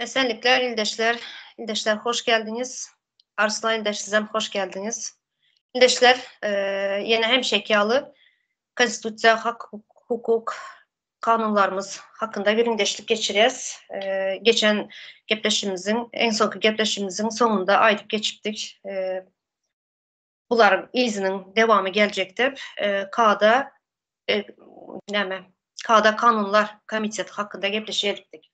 Esenlikler İldeşler. İldeşler hoş geldiniz. Arslan İldeş sizem hoş geldiniz. İldeşler yine hem şekalı konstitusiya, hukuk, kanunlarımız hakkında bir indeşlik geçireceğiz. Geçen en sonki gepleşimizin sonunda aydıp geçiptik. Bunların izinin devamı gelecektir. Kağıda Kağıda Kanunlar Komiteti hakkında gepleşecektik.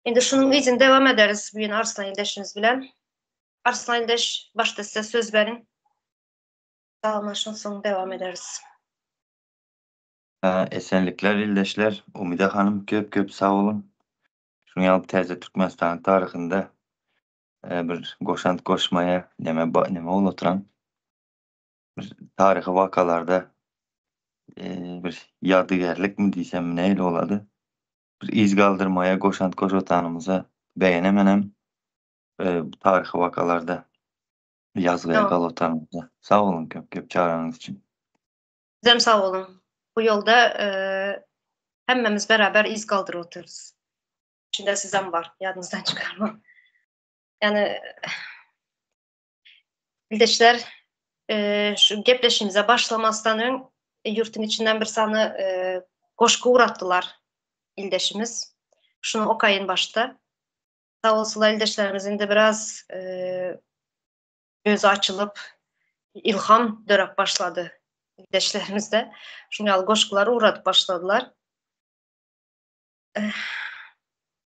Şimdi şunun için devam ederiz bugün Arslan İldeş'imiz bilen. Arslan İldeş başta size söz verin. Sağolmaşın sonra devam ederiz. Esenlikler İldeşler. Umide Hanım köp sağ olun. Şunu alıp teze Türkmenistan tarihinde bir goşant koşmaya neme ol oturan bir tarihi vakalarda bir yadigarlık mı diysem neyle oladı? Bir iz kaldırmaya goşant koş otanımıza beğenemenem bu tarihi vakalarda yazgıya kal otanımıza. Sağ olun köp çağıranız için. Sizem sağ olun. Bu yolda hemmemiz beraber iz kaldırı otururuz. İçinde sizem var. Yadınızdan çıkarma. Yani İldeşler şu gepleşimize başlamasından ön yurtun içinden bir sanı koşku uğrattılar İldeşimiz. Şunu okuyun başta. Sağ olsunlar İldeşlerimizin de biraz gözü açılıp ilham dörek başladı İldeşlerimizde. Şunu koşkulara uğratıp başladılar.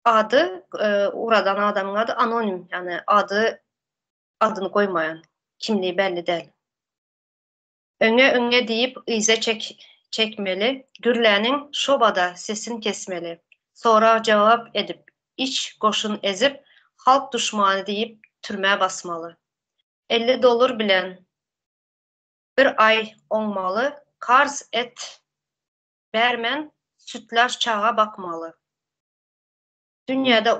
Adı, uğradan adamın adı anonim. Yani adını koymayan, kimliği belli değil. Öne deyip ize çekmeli, gürlenin şobada sesini kesmeli. Sonra cevap edip, iç koşun ezip, halk düşmanı deyip türmeye basmalı. 50 dolar bilen bir ay olmalı, karz et vermen, sütlaç çağa bakmalı. Dünyada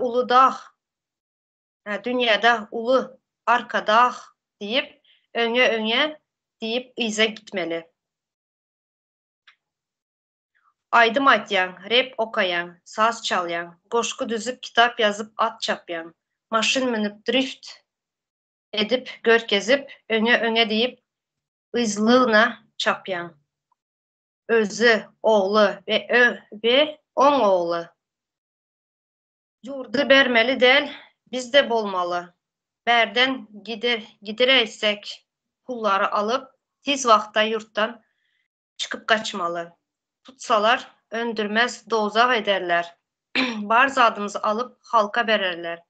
ulu arka dağ deyip, öne deyip ize gitmeli. Aydım aytyan, rap okayan, saz çalyan, koşku düzüp kitap yazıp at çapyan, maşın minip drift edip gör gezip, öne deyip ızlığına çapyan. Özü, oğlu ve on oğlu. Yurdu bermeli del, bizde bolmalı. Berden gidereysek pulları alıp, tiz vakta yurttan çıkıp kaçmalı. Tutsalar öndürmez dozaq ederler. Barz adımızı alıp halka vererler.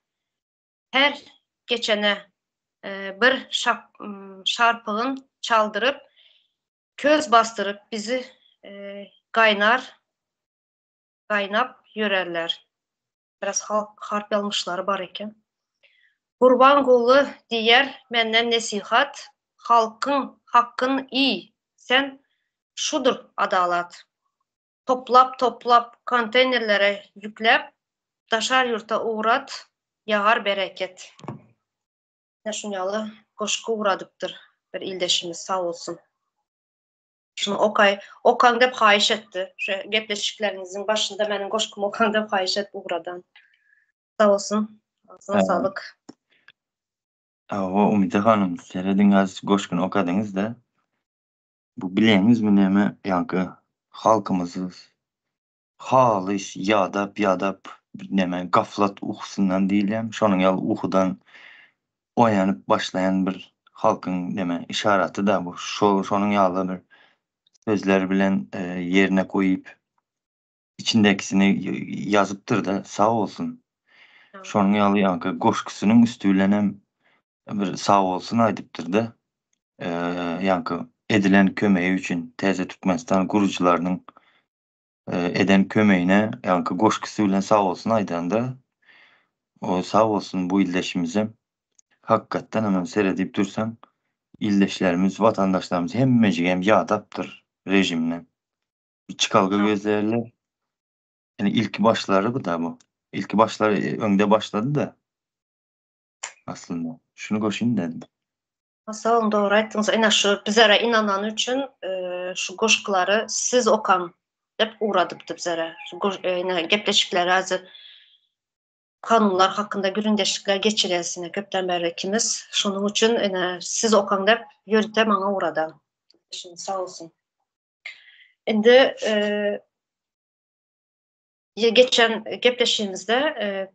Her geçene bir şarpığın çaldırıp köz bastırıp bizi kaynap yörerler. Biraz harp yazmışları var iken. Kurban kulu diyer menden nesihat, hakkın iyi, sen şudur adalat. Toplap konteynerlere yüklep, taşar yurta uğrat, yağar bereket. Şunyalı koşku uğradıktır bir ildeşimiz sağ olsun. Şunu Okan dep hayiş etti. Şu gepleşiklerinizin başında benim koşkum Okan dep hayiş etti uğradan. Sağ olsun. Ağzına sağlık. O Umide Hanım, seyrediniz, goşkun okadınız da bu bileniz mi neme yankı halkımızı halış yadap neme gaflat uhsundan değilim. Şonun yal uhudan oyanıp başlayan bir halkın neme işareti da bu. Şonun yalı bir sözler bilen yerine koyup içindekisini yazıptır da sağ olsun. Şonun yalı yankı goşkusunun üstülenem bir sağ olsun aydıptır da yankı edilen kömeği için teze Türkmenistan kurucularının eden kömeğine yankı goşkusuyla sağ olsun aydanda o sağ olsun bu ildeşimize hakikaten hemen seyredip dursam ildeşlerimiz, vatandaşlarımız hem mecigem yadaptır rejimle. Bir çıkalga gözlerle yani ilk başları bu da bu. İlk başları önde başladı da aslında. Şunu koşayım dedim. Sağ olun, doğru ayttınız. Ena şu bizlere inanan için şu goşkuları siz okan dep uğradıptı bizlere. Şu gepleşikleri hazır kanunlar hakkında göründeşlikler geçirilsine köpten beri ikimiz. Şunun için siz okan dep yürüte bana uğradan. Şimdi sağ olsun. Şimdi geçen gepleşiğimizde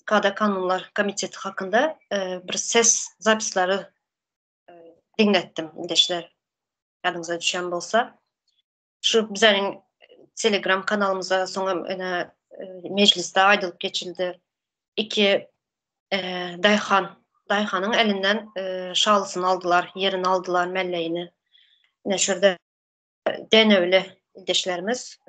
Kada Kanunlar Komiteti hakkında bir ses zapisleri dinlettim ildeşler. Yadınıza düşen bolsa. Şu bizlerin Telegram kanalımıza sonra mecliste aydılıp geçildi. İki Dayhan'ın elinden şalısını aldılar, yerini aldılar, melleğini. Yine şurada denövlü ildeşlerimiz.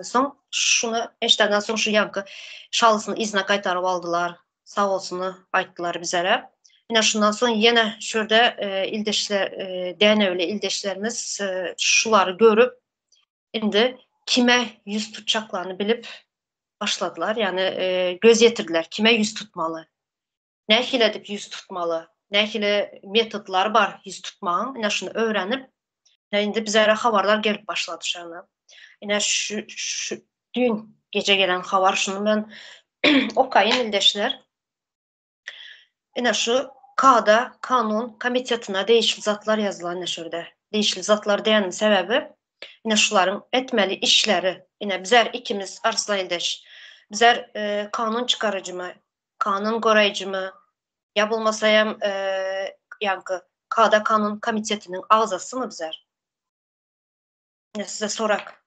Son şunu eşlerden sonra şu yankı şalısını izine kaytarıp aldılar. Sağ olsunu ayttılar bizlere. Yine şundan sonra yine şurada ildeşler, denövlü ildeşlerimiz şuları görüp şimdi kime yüz tutacaklarını bilip başladılar. Yani göz yetirdiler. Kime yüz tutmalı? Ne edip yüz tutmalı? Ne metodlar var yüz tutmağın? Yine şunu öğrenip indi bizlere haberler gelip başladı şana. Yine şu dün gece gelen haber şunu ben okuyayım ildeşler. Yine şu Kada Kanun Komitetine değişik zatlar yazılan yine şurada. Değişik zatlar diyenin sebebi yine şuların etmeli işleri. Yine bizler ikimiz Arslan ildeş. Bizler kanun çıkarıcı mı? Kanun koruyucu mu? Ya bulmasayam yankı Kada Kanun Komitetinin ağzası mı bizler? Yine size sorak.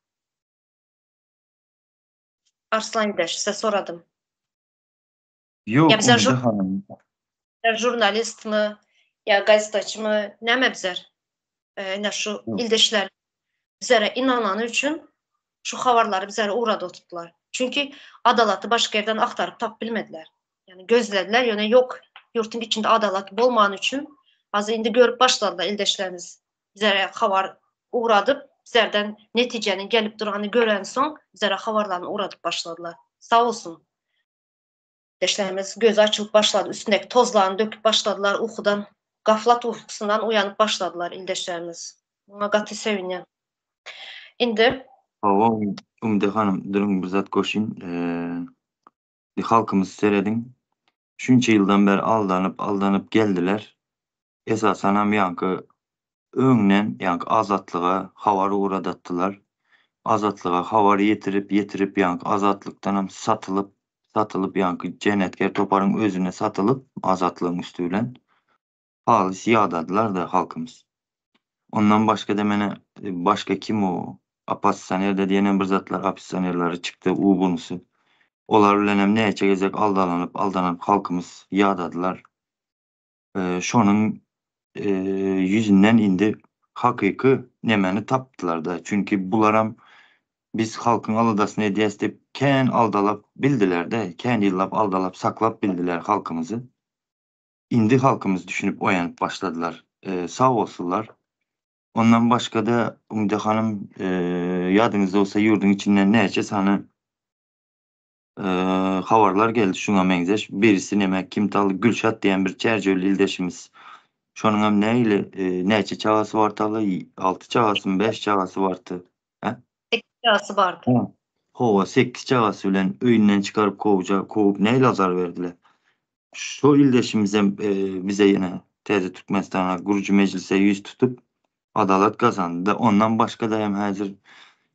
Arslan ildeş size soradım. Ya Yok bizler Umide Hanım. jurnalist mi? Ya gazeteci mi? Ne mi bizler? Yine şu Yok. ildeşler bizlere inanan için şu haberleri bizlere uğradı tuttular. Çünkü adalatı başka yerden aktarıp tap bilmediler. Yani gözlediler. Yani yok yurtun içinde adalet bulmayan için az indi görüp başladılar ildeşlerimiz. Bizlere haber uğradıp bizlerden neticenin gelip duranı gören son bizlere haberlerini uğradıp başladılar. Sağ olsun. İldeşlerimiz gözü açılıp başladı. Üstündeki tozlarını döküp başladılar uykudan. Gaflat uykusundan uyanıp başladılar ildeşlerimiz. Buna katı seviniyorum. Şimdi Hava Umide Hanım durun bir zat koşun. Halkımız seyredin. Şunca yıldan beri aldanıp geldiler. Esasen hem yankı öňden yankı azatlığa havarı uğradattılar. Azatlığa havarı yetirip yankı azatlıktan hem satılıp yankı cennetker toparın özüne satılıp azatlığın üstüyle halis yağdadılar da halkımız. Ondan başka demene başka kim o? Apassisaner'de diyenen bir zatlar hapishaneleri çıktı bunusu. Olar bilenem ne çekecek aldanıp halkımız yağdadılar. Şonun yüzünden indi hakiki nemeni taptılar da. Çünkü bularam biz halkın alıdasını hediyesi deyip ken aldalap bildiler de. Ken yıllap aldalap saklap bildiler halkımızı. İndi halkımız düşünüp oyanıp başladılar. Sağ olsunlar. Ondan başka da Umide Hanım yadınızda olsa yurdun içinden neyse sana havarlar geldi şuna benzer. Birisi demek Kimtalı Gülşat diyen bir Çerçöylü ildeşimiz. Şonun hem neyle neçe çağası vartalı 6 çağası mı 5 çağası vartı. He? tekrar vardı. Hı. Hova 8 çağası bilen öyünden çıkarıp kovup neyle azar verdiler. Şu ildeşimize bize yine teze Türkmenistan'a kurucu meclise yüz tutup adalet kazandı da ondan başka da hem hazır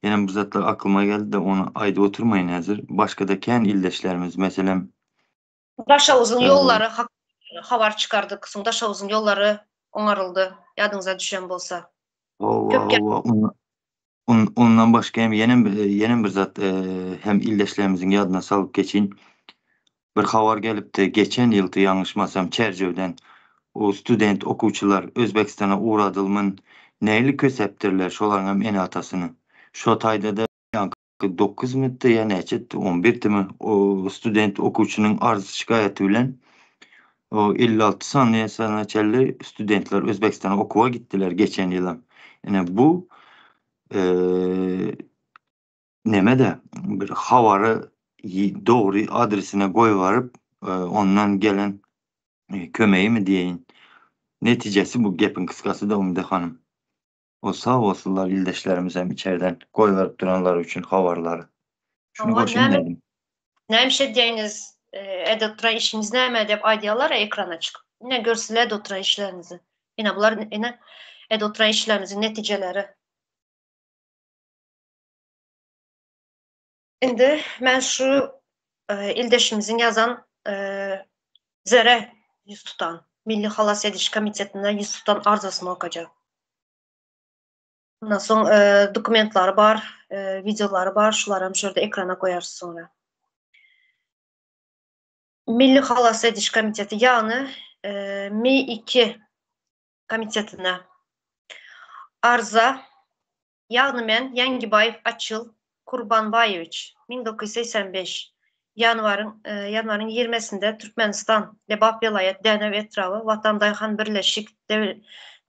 yine bu zatlar aklıma geldi de onu ayda oturmayın hazır. Başka da kendi ildeşlerimiz mesela Daşavuzun e, yolları haber çıkardı kısım. Daşavuzun yolları onarıldı. Yadınıza düşen bolsa. hova Köpke hova ondan başka hem yenen bir zat hem ildeşlerimizin yadına salıp geçin. Bir haber gelip de geçen yıldı yanlışmasam Çercev'den o student okuvchilar Özbekistan'a uğradılmın neyli köseptirler şoların hem en atasını. Şo tayda da yankı 9 mıydı ya neçe 11 mi o student okuvchunun arz şikayeti bilen o 56 saniye sanaçelli studentler Özbekistan'a okuva gittiler geçen yıla. Yani bu neme de bir havarı doğru adresine koyuvarıp ondan gelen kömeği mi diyeyim. Neticesi bu gepin kıskası da Umide Hanım. O sağ olsunlar ildeşlerimiz hem içeriden koyuverip duranlar için havarları. Şunu ama koşayım dedim. neymiş diyeniz evde oturan işiniz ne deyip aydiyalar ekrana çıkıp. Yine görsünler evde oturan işlerinizi. Yine bunlar yine evde oturan işlerinizin neticeleri. Şimdi ben şu ildeşimizin yazan Zere yüz tutan, Milli Halas Ediş Komiteti'nde yüz tutan arzasını okuyacağım. Ondan sonra dokumentları var, videoları var. Şuları şurada ekrana koyarsın sonra. Milli Halas Ediş Komiteti yani Mi-2 komitetine arza yani men Yengibayev Açıl Kurbanbayeviç 1985 yanvarın 20'sinde Türkmenistan Lebap vilayet Denev etrafı Vatandayhan Birleşik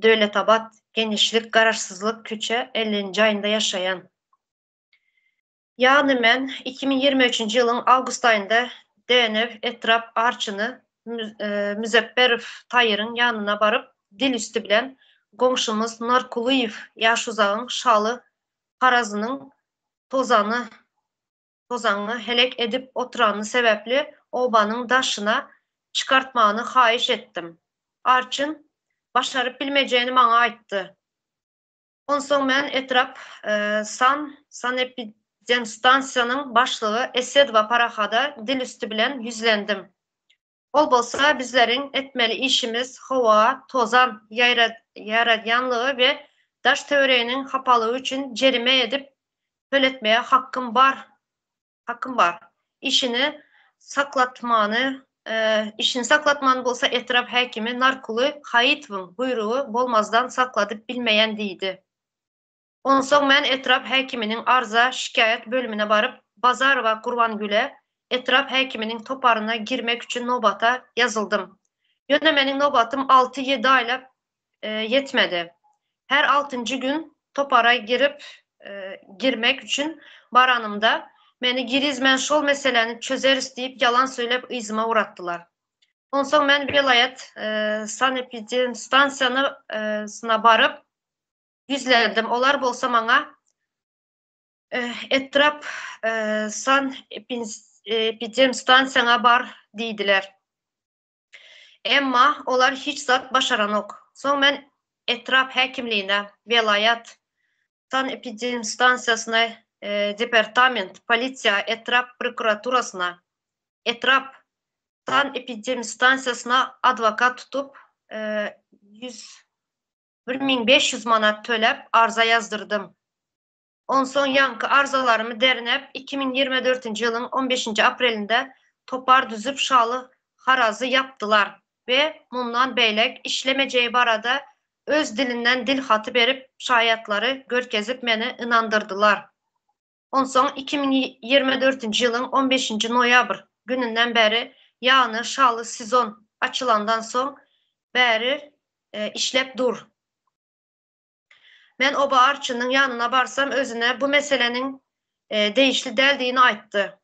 Devletabat Genişlik Kararsızlık Küçe 50. ayında yaşayan. Yani men 2023 yılın Ağustos ayında Denev etraf arçını Müzebberif Tayır'ın yanına barıp dil üstü bilen komşumuz Narkuluyev yaş uzağın şalı parazının tozanı helek edip oturanı sebepli obanın daşına çıkartmağını hayiş ettim. Arçın başarıp bilmeyeceğini bana ayttı. Ondan sonra ben etraf sanepidemstansiyanın başlığı Esedva Paraha'da dil üstü bilen yüzlendim. Ol bolsa bizlerin etmeli işimiz hava, tozan, yarayanlığı ve daş töreğinin hapalığı için cerime edip söyletmeye hakkım var. İşini saklatmanı bolsa etraf hekimi narkulu kayıtvın buyruğu bolmazdan sakladıp bilmeyen deydi. Ondan sonra ben etraf hekiminin arıza şikayet bölümüne barıp Bazar ve Kurvangül'e etraf hekiminin toparına girmek için nobata yazıldım. Yönemenin nobatım 6-7 ayla yetmedi. Her 6. gün topara girmek için baranımda beni girizmen şol meseleni çözeriz deyip yalan söyleyip izime uğrattılar. Ondan sonra ben vilayet sanepidemstansiyasına barıp yüzlendim. Olar bolsa bana etraf sanepidemstansiyana bar deydiler. Emma olar hiç zat başaran ok. Sonra ben etraf hekimliğine, vilayet sanepidemstansiyasına, departament, polisiya, etraf prokuraturasına, etraf sanepidemstansiyasına advokat tutup 1500 manat tölep arza yazdırdım. Ondan son yankı arzalarımı derinep 2024 yılın 15. Aprilinde topar düzüp şalı harazı yaptılar ve bundan beylek işlemeceği barada öz dilinden dil hatı berip şayatları görkezip beni inandırdılar. Ondan son 2024 yılın 15. noyabr gününden beri yani şalı sezon açılandan son beri işlep dur. Ben oba arçının yanına barsam özüne bu meselenin değişli deldiğini ayttı.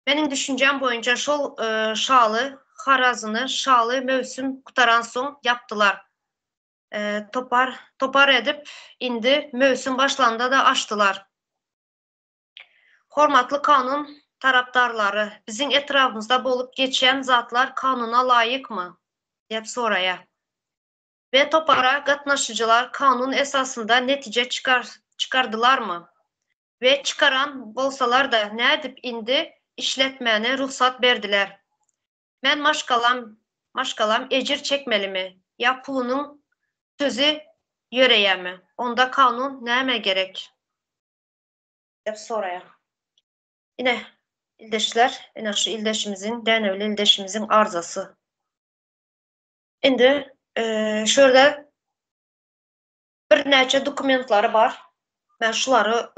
Benim düşüncem boyunca şalı, harazını, şalı mevsim kutaran son yaptılar. Topar edip indi mevsim başlandı da açtılar. Hormatlı kanun taraftarları, bizim etrafımızda bolup geçen zatlar kanuna layık mı? Deyip soraya. Ve topara katnaşıcılar kanun esasında netice çıkardılar mı? Ve çıkaran bolsalar da ne edip indi işletmene ruhsat verdiler. Ben maşkalam ecir çekmeli mi? Ya pulunun sözü yöreye mi? Onda kanun neme gerek? Hep soraya. Yine ildeşler, yine şu ildeşimizin, denevli ildeşimizin arzası. Şimdi şurada bir neçe dokumentları var. Ben şuları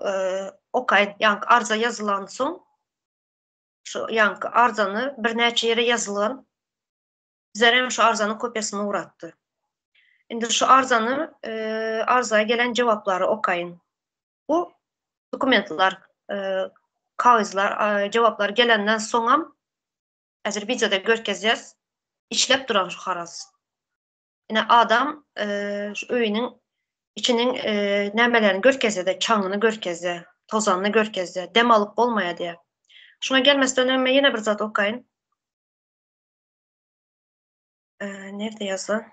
okuyayım. Yani arza yazılan son şu yankı arzanı bir neçe yere yazılan Zerem şu arzanın kopyasını uğrattı. Şimdi şu arzaya gelen cevapları okuyun. Bu dokumentler, kağızlar, cevaplar gelenden sonra Azerbaycan'da görkezeceğiz. İşlep duran şu haraz. Yine adam şu öyünün içinin nemelerini görkezde, çanını görkezde, tozanını görkezde, dem alıp olmaya diye. Şuna gelmesinden önce yine bir zat okuyun. Nerede yazılan?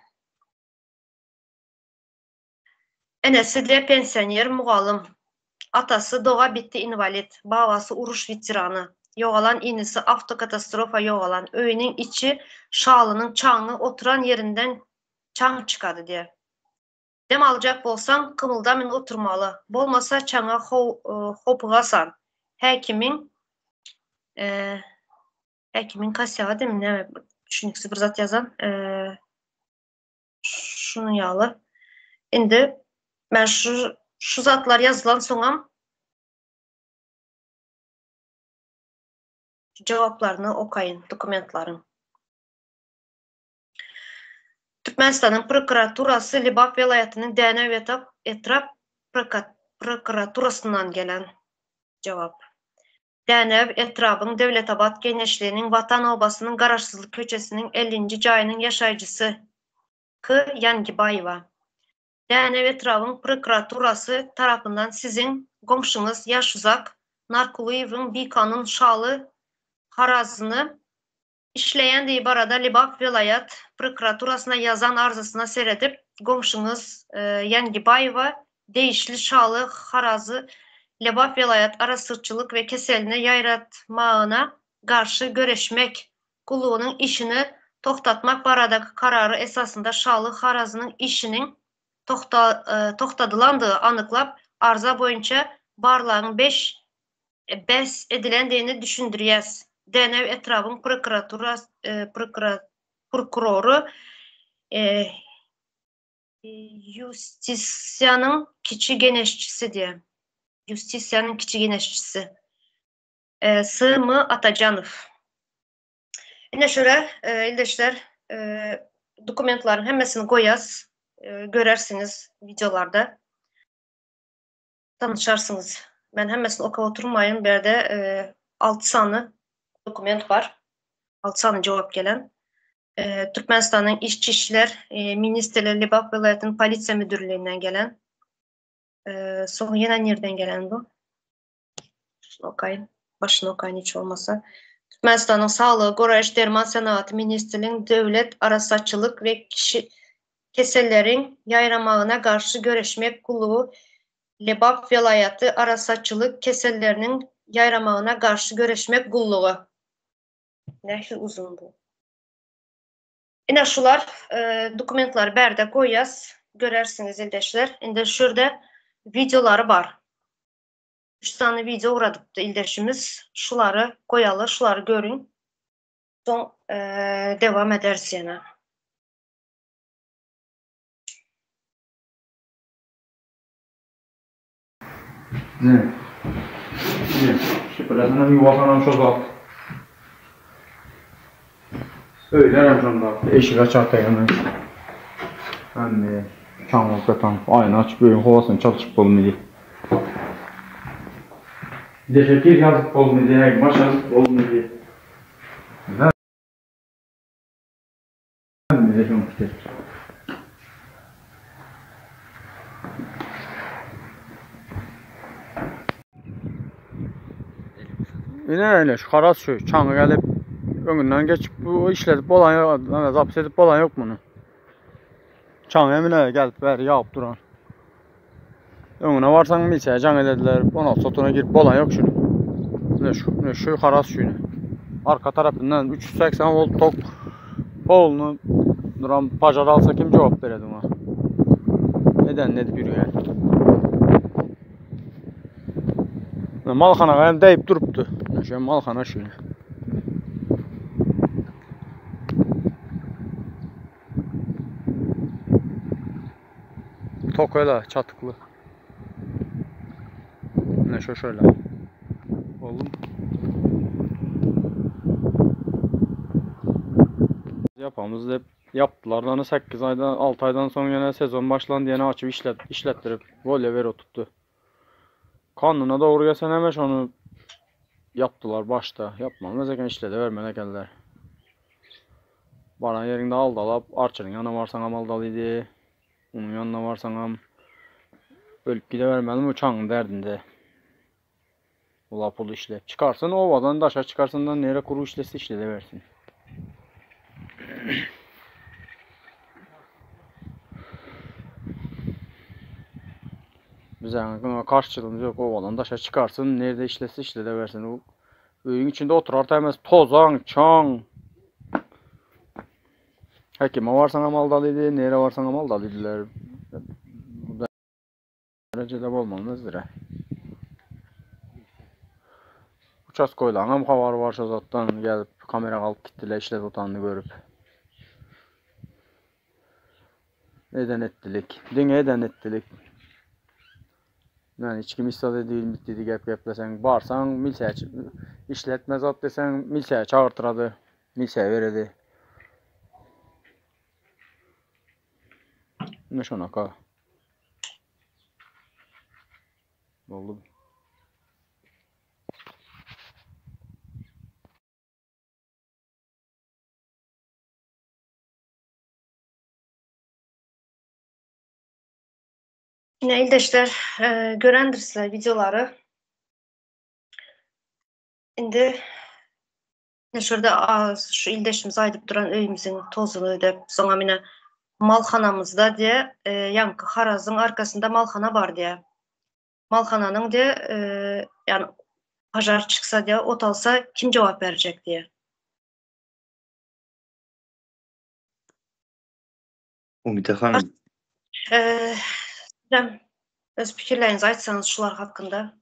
Enesi de pensioner muğalım. Atası doğa bitti invalid. Babası uruş veteranı. Yoğalan inisi avtokatastrofa yoğalan. Öyünün içi şalının çağı oturan yerinden çağı çıkadı diye. Dem alacak bolsan kımıldamin oturmalı. Bolmasa çağa hopugasan. Hekimin hekimin kasyağı değil mi? Ne? Düşünüksü bir zat yazan. Şunun yağlı. Şimdi ben şu zatlar yazılan soňam cevaplarını okayın, dokumentlaryň. Türkmenistanyň prokuraturasy Libap welaýatynyň Dänew etrap prokuraturasyndan gelen cevap. Dänew etrabyň Dewletabad Geňeşliginiň Watan obasynyň Garaşsyzlyk köçesiniň 50-nji jaýynyň ýaşaýjysy K. Yangibaýewa. Dänew etrabyň prokuraturasy tarapyndan siziň goňşuňyz Ýaşuzak Narkuliýewiň bikanun şaly harazyny işleýän diýip barada Libap welaýat prokuraturasyna ýazan arzusyna seredip goňşuňyz Yangibaýewa değişli şaly harazy Libap welaýat arasyrçylyk we keseline ýaýratmagyna garşy göreşmek gulugynyň işini toktatmak baradaky karary esasında şaly harazynyň işiniň toktadylandygy anyklap arza boýunça barlagyň 5 bes edilendiğini düşündürýäs. Dänew etrabyň prokuroru Justisiýanyň kiçi geneşçisi diye. Justisiýanyň kiçi geneşçisi. S.M. Atajanow. Ine şöyle ildeşler dokumentlaryň hemmesini goýas. Görersiniz videolarda. Tanışarsınız. Ben hemmesini okap oturmayın. Bir de 6 sanı dokument var. 6 sanı cevap gelen. Türkmenistan'ın İşçi İşler Ministerleri Libap Welaýatynyň Polisiýa Müdürlüğünden gelen. Sonra yine nereden gelen bu? Şunu okuyayım. Başını okuyayım hiç olmasa. Türkmenistan'ın Sağlığı, Goraýyş Derman Senaty Ministrliğiniň Döwlet Arasatçylyk we Keselleriň ýaýramagyna garşy göreşmek gulugy Libap welaýaty arasatçylyk keselleriniň ýaýramagyna garşy göreşmek gullugy. Nähli uzun bu. Ine şular dokumentlar berde goýas. Görersiniz ildeşler. Inde şurada videoları var. 3 tane video uradypdy ildeşimiz. Şulary goýaly, şulary görün. Soň dewam ederiz ýene. Ne? Şüphelesine bir vatanam şozak. Söylerim şunda. Eşik açar dayanır. Ben de çamlık yatan ayna açıp böyün hovasını çalışıp olmaydı. Deşekir yazıp olmaydı, baş yazıp olmaydı. Ben de şunu bitir. Yine öyle şu karas şu çankı gelip önünden geçip bu işledip olan yok, zapt edip olan yok bunu. Çankı emine gelip beri yağıp duran. Önüne varsan mı içe can edediler, ona sotuna girip olan yok şunu. Ne şu karas şunu. Arka tarafından 380 volt tok polunu duran pajar alsa kim cevap verirdi ona? Neden ne yürüyor yani? Malxana qayam deyip durupdu. Şu malxana şunu. Tok öyle çatıklı. Ne şu şöyle. Oğlum. Yapamız hep yaptılar. Hani 8 aydan 6 aydan sonra yine sezon başlandı yine açıp işlettirip voley tuttu. Kanuna doğru gelsen hemen onu yaptılar başta. Yapmamız eken işledi vermene geldiler. Bana yerinde aldalıp Arçer'in yanına varsan aldalıydı. Onun yanına varsan ölüp gidevermedim uçağın derdinde. Ula pulu işlep. Çıkarsın ovadan daşa çıkarsın da nere kuru işlesi işledeversin. Bizden karşılığımız yok. O olan daşa çıkarsın. Nerede işlese işleteversin. O öyün içinde oturar demez. Tozan, çan. Hekime varsan amal dalıydı. Nere varsan amal dalıydılar. Bu derecede olmamızdır. Uçaskoyla hem havar varsa zaten gelip kamera alıp gittiler işlet otanını görüp. Neden ettilik? Neden ettilik? Yani hiç kim istedi değil mi dedi gep desen barsan milseye işletme zat desen milseye çağırtıradı. Milseye veredi. Ne şuna ka? Oldu. Yine ildeşler görendirsizler videoları. Şimdi şurada şu ildeşimiz aydıp duran öyümüzün tozunu ödep sonra yine malxanamızda diye yankı harazın arkasında malxana var diye. Malxananın diye yani pajar çıksa diye ot alsa kim cevap verecek diye. Umide Hanım, Öz fikirlerinizi aytsanız şular hakkında.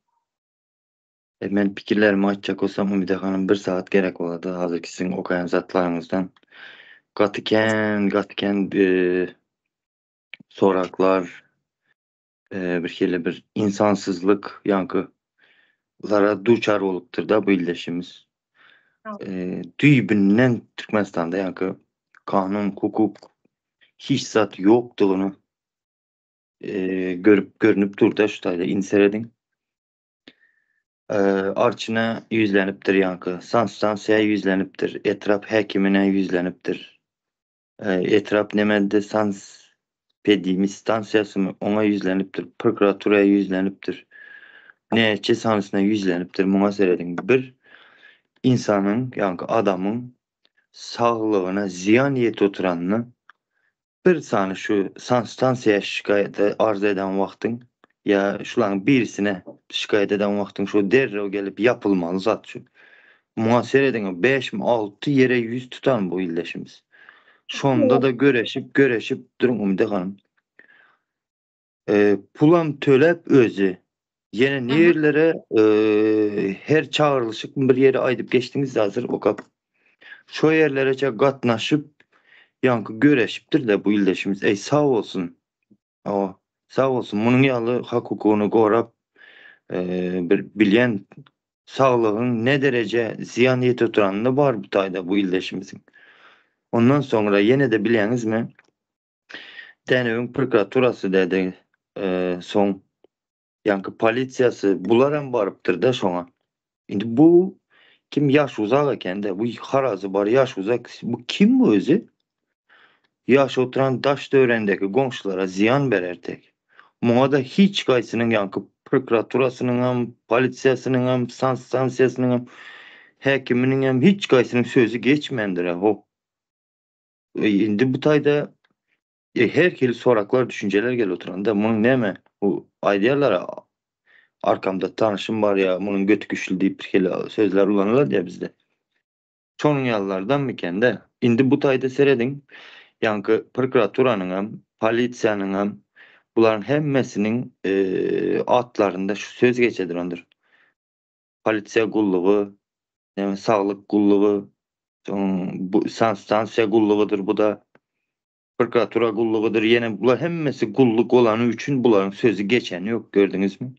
ben fikirlerimi açacak olsam Umide Hanım 1 saat gerek oladı. Hazır ki sizin okayan zatlarınızdan. Gatıken soraklar, bir kere bir insansızlık yankılara duçar oluptur da bu illeşimiz. Düybinden Türkmenistan'da yankı kanun, hukuk hiç zat yoktuğunu görünüp durdu şu tayda inseredin. Arçına yüzleniptir yankı. Sanstansiyaya yüzleniptir. Etraf hekimine yüzleniptir. Etraf nemende sans pediğimiz stansiyası mı ona yüzleniptir. Prokuraturaya yüzleniptir. Neçe sansına yüzleniptir. Buna seyredin. Bir insanın yankı adamın sağlığına ziyan yet oturanını bir sani şu stansiyaya şikayet arz eden vaktin ya şuların birisine şikayet eden vaktin şu derrev gelip yapılmalı zat şu. Muhasere edin 5 mi 6 yere yüz tutan bu illeşimiz. Şonda da göreşip durun Umide Hanım. Pulam tölep özü. Yine nerelere her çağrılışık bir yere aydıp geçtiniz hazır o kap. Şu yerlere katnaşıp yankı göreşiptir de bu illeşimiz. Sağ olsun. O sağ olsun. Bunun yalı hak hukukunu korap bir bilen sağlığın ne derece ziyaniyet oturanında var bu tayda bu illeşimizin. Ondan sonra yine de bileniz mi? Denevin prokuraturası dedi son yankı politsiyası bularım barıptır da şona. Şimdi bu kim yaş uzak eken de bu harazı var yaş uzak bu kim bu özü? Yaş oturan daş dövrendeki komşulara ziyan verer tek. Muada hiç kaysının yankı prokuraturasının hem politsiyasının hem stansiyasının hem hekiminin hem hiç kaysının sözü geçmendir. Şimdi bu tayda herkeli soraklar düşünceler gel oturanda bunun neme bu ideyalara arkamda tanışım var ya bunun götü güçlü deyip bir kere sözler kullanırlar ya bizde. Çoğun yallardan mı kendi? Indi bu tayda seyredin yankı prokuraturanın hem polisiyanın hem bunların hemmesinin atlarında şu söz geçedir ondur. Polisiya kulluğu, yani sağlık kulluğu, bu stansiya kulluğudur bu da. Prokuratura kulluğudur. Yine bunlar hemmesi kulluk olanı için bunların sözü geçen yok gördünüz mü?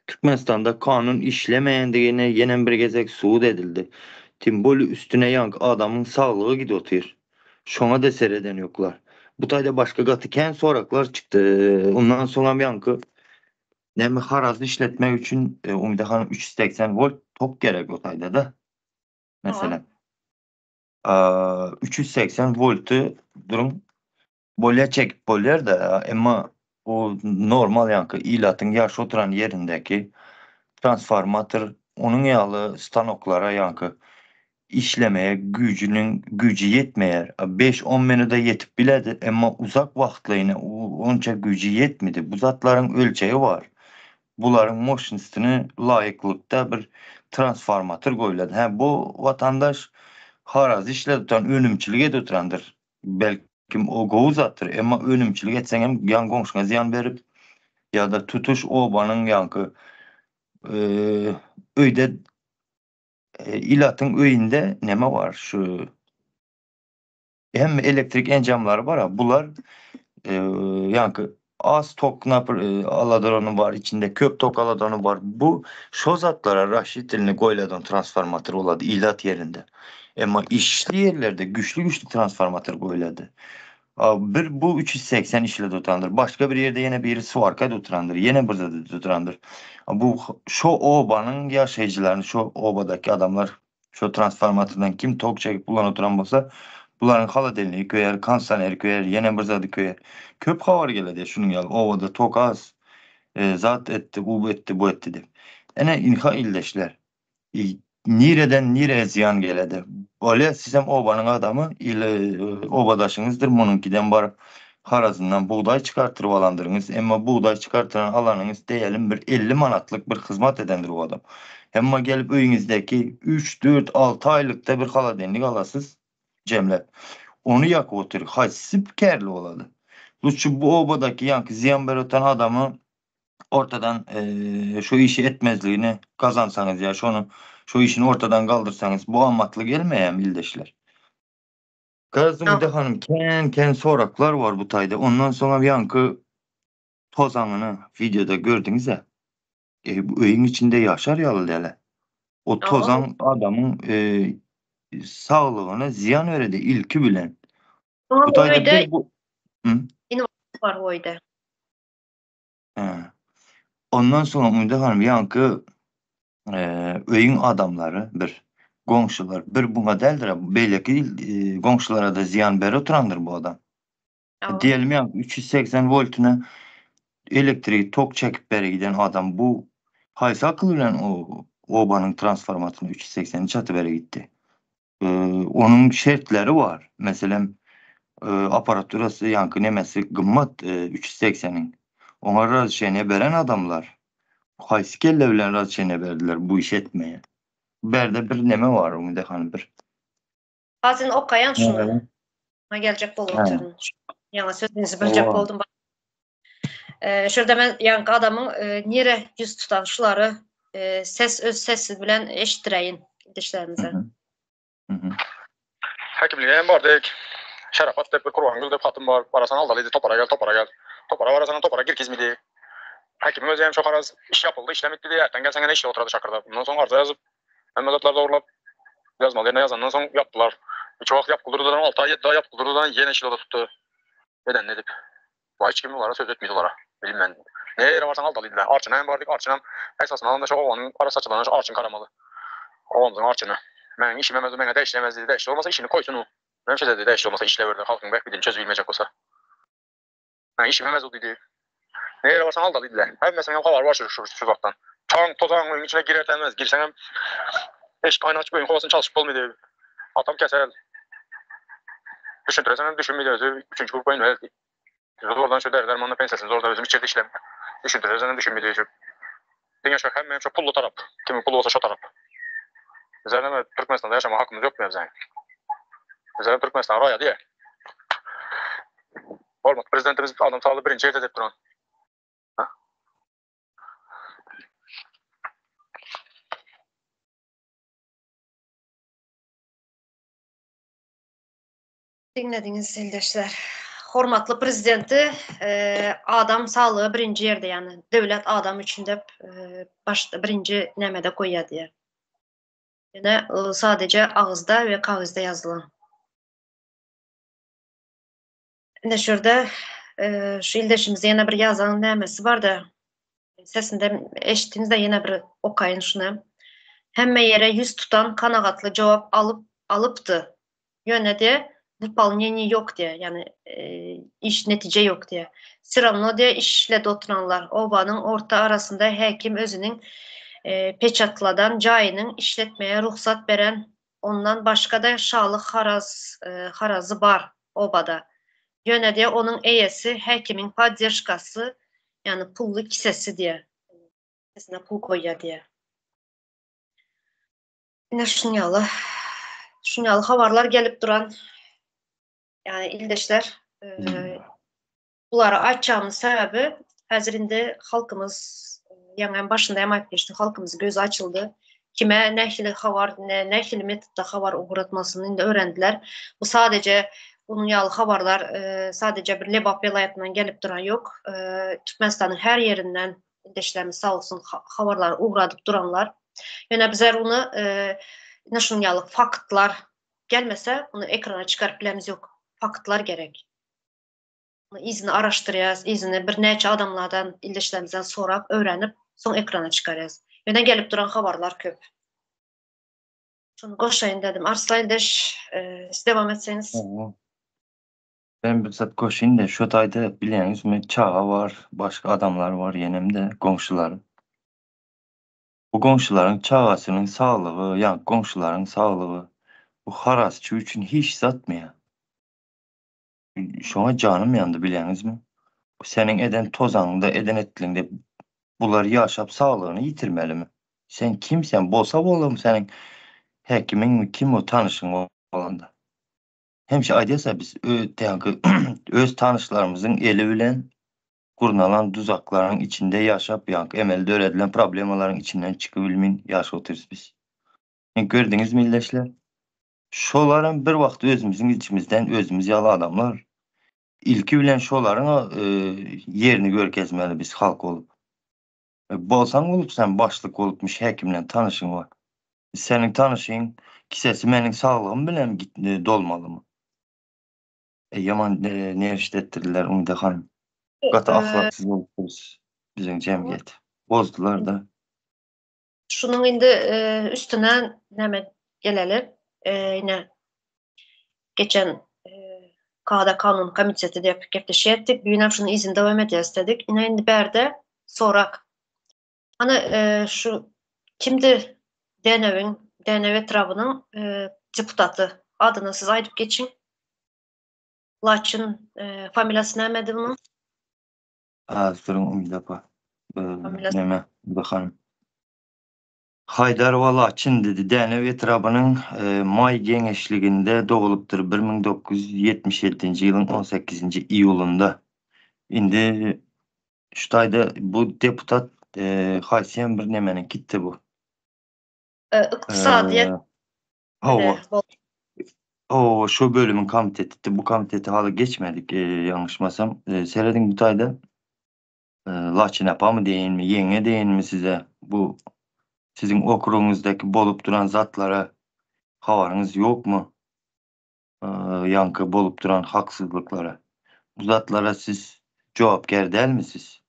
Türkmenistan'da kanun işlemeyen de yine bir gezek suud edildi. Timbolü üstüne yank adamın sağlığı gidiyor. Şona da sereden yoklar. Bu tayda başka gatıken soraklar çıktı. Ondan sonra yankı nemi harazı işletmek için Umide Hanım 380 volt top gerek o tayda da. Mesela. 380 voltu durum bolya çekip bolyer de ama o normal yankı ilatın yaş oturan yerindeki transformatör onun yağlı stanoklara yankı işlemeye gücü yetmeyer. 5-10 menüde yetip biledi ama uzak vaxtlayına onca gücü yetmedi. Bu zatların ölçeği var. Bunların motionistini layıklıkta bir transformatör koyuladı. Bu vatandaş haraz işle tutan önümçülük edoturandır. Belki o govuzattır ama önümçülük etsen hem yan komşuna ziyan verip ya da tutuş obanın yankı öyde ilatın öyünde neme var şu hem elektrik encamları var ha bunlar yankı az tok aladronu var içinde köp tok aladronu var bu şu zatlara raşit elini koyladan transformatör oladı ilat yerinde ama işli yerlerde güçlü transformatör koyladı. Bu 380 işle tutandır. Başka bir yerde yine birisi var ka tutandır. Yine burada da tutandır. Bu şu obanın yaşayıcılarını şu obadaki adamlar şu transformatörden kim tok çekip bulan oturan bolsa bunların hala delini köyer, kansaneri köyer, yine burada köyer. Köp havar geledi şunun ya ovada tok az zat etti, bu etti, bu etti de. Ene inha illeşler. Nireden nireye ziyan geledi. Öyle sizem obanın adamı ile obadaşınızdır. Mununkiden bar harazından buğday çıkartırıp alandırınız. Ama buğday çıkartıran alanınız diyelim bir 50 manatlık bir hizmet edendir o adam. Ama gelip öyünüzdeki 3, 4, 6 aylıkta bir haladenlik alasız cemlet. Onu yakıp oturur. Haysisi kârlı oladı. Bu obadaki yankı ziyan beratan adamı ortadan şu işi etmezliğini kazansanız ya şu işini ortadan kaldırsanız bu amaklı gelmeyen bildeşler. Kazımıda hanım ken soraklar var bu tayda. Ondan sonra bir yankı tozanını videoda gördünüz ya. Bu öyün içinde yaşar yalı dele. O tozan adamın sağlığına ziyan veredi ilki bilen. Bu tayda bir bu. Hı? Var oyda. Ondan sonra Umide hanım yankı öyün adamları bir komşular bir buna deldir belki komşulara da ziyan beri oturandır bu adam. Diyelim ya 380 voltuna elektriği tok çekip beri giden adam bu haysa akılıyla o obanın transformatörünü 380 çatı beri gitti. Onun şartları var. Mesela aparaturası yankı nemesi gımmat 380'in. Ona razı şeyine veren adamlar. Haysi kelle bilen razı şeyine verdiler bu iş etmeye. Berde bir neme var Umide hanım bir. Bazen okayan şunu. Evet. Ha gelecek bol Ha. oturun. Yana sözünüzü bölecek Oha. oldum. Şurada ben yankı adamın nere yüz tutan şuları öz sesi bilen eşittireyin dişlerimize. Hakimliğe bardık. Şarafat deyip bir kurban gül deyip hatım var. Parasan aldalıydı topara gel topara gel. Topara varasana topara gir kizmidi. Hakimin özeyim çok araz iş yapıldı işlem etti diye. Erten gelsen gene işle oturadı şakırda. Bundan sonra arıza yazıp memlekatlar doğrulap yazmalı yerine yazandan sonra yaptılar. Birçok vakit yapıldırdılar 6 ay 7 ay yapıldırdılar yine işle de tuttu. Neden dedik. Bu hiç kimin olara söz etmiyorlar. Bilmem. Neye yere varsan aldalıydılar. Arçına hem vardık arçınam. Esasında alında şu ovanın arası açılan arçın karamalı. Ovamızın arçını. Ben işime mezun bana değiştiremez dedi. Değiştir olmasa işini koysun o. Ben şey dedi değiştir olmasa işle verdi. Halkın belki bir çözülmeyecek olsa. Ben işime mezun dedi. Ne yere varsan al da dediler. Hem mesela hava var şu vaktan. Tozağın içine girer denmez. Girsen hem eş kaynağı açıp oyun kovasını çalışıp olmuyor. Atam keser. Düşündüresen hem düşünmüyor. Üçüncü grup oyun verdi. Oradan şu dermanla pensesiniz. Orada bizim içeride işlem. Düşündüresen hem düşünmüyor. Dünya şu hem şu pullu taraf. Kimin pullu olsa şu taraf. Üzerine Türkmenistan'da yaşama hakkımız yok mu bizim? Üzerine Türkmenistan raya diye. Olmadı. Prezidentimiz adam sağlığı birinci yerde deyip duran. Dinlediniz ildeşler. Hormatlı prezidenti adam sağlığı birinci yerde yani devlet adam içinde başta birinci nemede koyuyor diye. Yine sadece ağızda ve kağızda yazılan. Ne şurada şu ildeşimizde yine bir yazan nemesi var da sesinde eşittiğinizde yine bir okuyun şunu. Hemme yere yüz tutan kanagatlı cevap alıptı. Yöne de выполнение yok diye yani iş netice yok diye. Sıramlı diye işle oturanlar obanın orta arasında hekim özünün peçatladan cayının işletmeye ruhsat veren ondan başka da Şalı Harazı var obada. Yöne diye onun eyesi, hekimin padyaşkası, yani pullu kisesi diye. Kesine pul koyuyor diye. Yine şunyalı havarlar gelip duran, yani ildeşler, bunları açacağımın sebebi, hazırında halkımız, yani başında emek geçti, halkımızın gözü açıldı. Kime nehli havar, nehli metodda havar uğratmasını öğrendiler. Bu sadece bunun yalı havarlar sadece bir Lebap velayetinden gelip duran yok. Türkmenistan'ın her yerinden ildeşlerimiz sağ olsun havarlar uğradıp duranlar. Yani bizler onu naşınyalı faktlar gelmese onu ekrana çıkarıp bilemiz yok. Faktlar gerek. İzini araştıracağız, izini bir neçe adamlardan, ildeşlerimizden sorap, öğrenip son ekrana çıkaracağız. Yani gelip duran haberler köp. Şunu koşayın dedim. Arslan ildeş, siz devam etseniz. Ben bir zat koşayım da şu tayda biliyorsunuz mu çağa var, başka adamlar var yenemde, komşularım. Bu komşuların çağasının sağlığı, yani komşuların sağlığı bu harasçı için hiç zatmıyor. Şu an canım yandı biliyorsunuz mu? Senin eden tozanında, eden etliğinde bunları yaşap sağlığını yitirmeli mi? Sen kimsen? Bolsa oğlum senin hekimin mi? Kim o tanışın o olanda? Hemşe aydıysa biz öz tanışlarımızın eli bilen kurnalan tuzakların içinde yaşap yankı emelde öğretilen problemaların içinden çıkabilmeyin yaş oturuz biz. Gördünüz mü illeşler? Şoların bir vakit özümüzün içimizden özümüz yalı adamlar ilki bilen şoların yerini görkezmeli biz halk olup. Bolsan olup sen başlık olupmuş hekimle tanışın var. Senin tanışın kisesi benim sağlığım bilen dolmalı mı? Yaman ne işlettirdiler Umide Hanım. Katı ahlaksız oluruz bizim cemiyet. Bozdular da. Şunun indi üstüne neme gelelim. Yine geçen Kağda Kanun Komitesi de gerçekleşi ettik. Büyünem şunun izin devam edeceğiz dedik. Yine indi berde sorak. Hani şu kimdi DNV etrafının deputatı adını siz ayıp geçin. Laçın familyası neydi bunun? Az durun Umide Hanım. Familyası. Neme bakalım. Haydar Valaçın dedi. DNV etrafının May gençliğinde doğuluptur. 1977 yılın 18. iyulunda. Şimdi şu tayda bu deputat haysiyen bir nemenin gitti bu. İktisadiyet. Hava. O şu bölümün komiteti. Bu komiteti hala geçmedik yanlışmasam. Seyredin bu tayda. Laçın apa mı deyin mi? Yenge deyin mi size? Bu sizin okurunuzdaki bolup duran zatlara havarınız yok mu? Yankı bolup duran haksızlıklara. Bu zatlara siz cevapkar değil misiniz?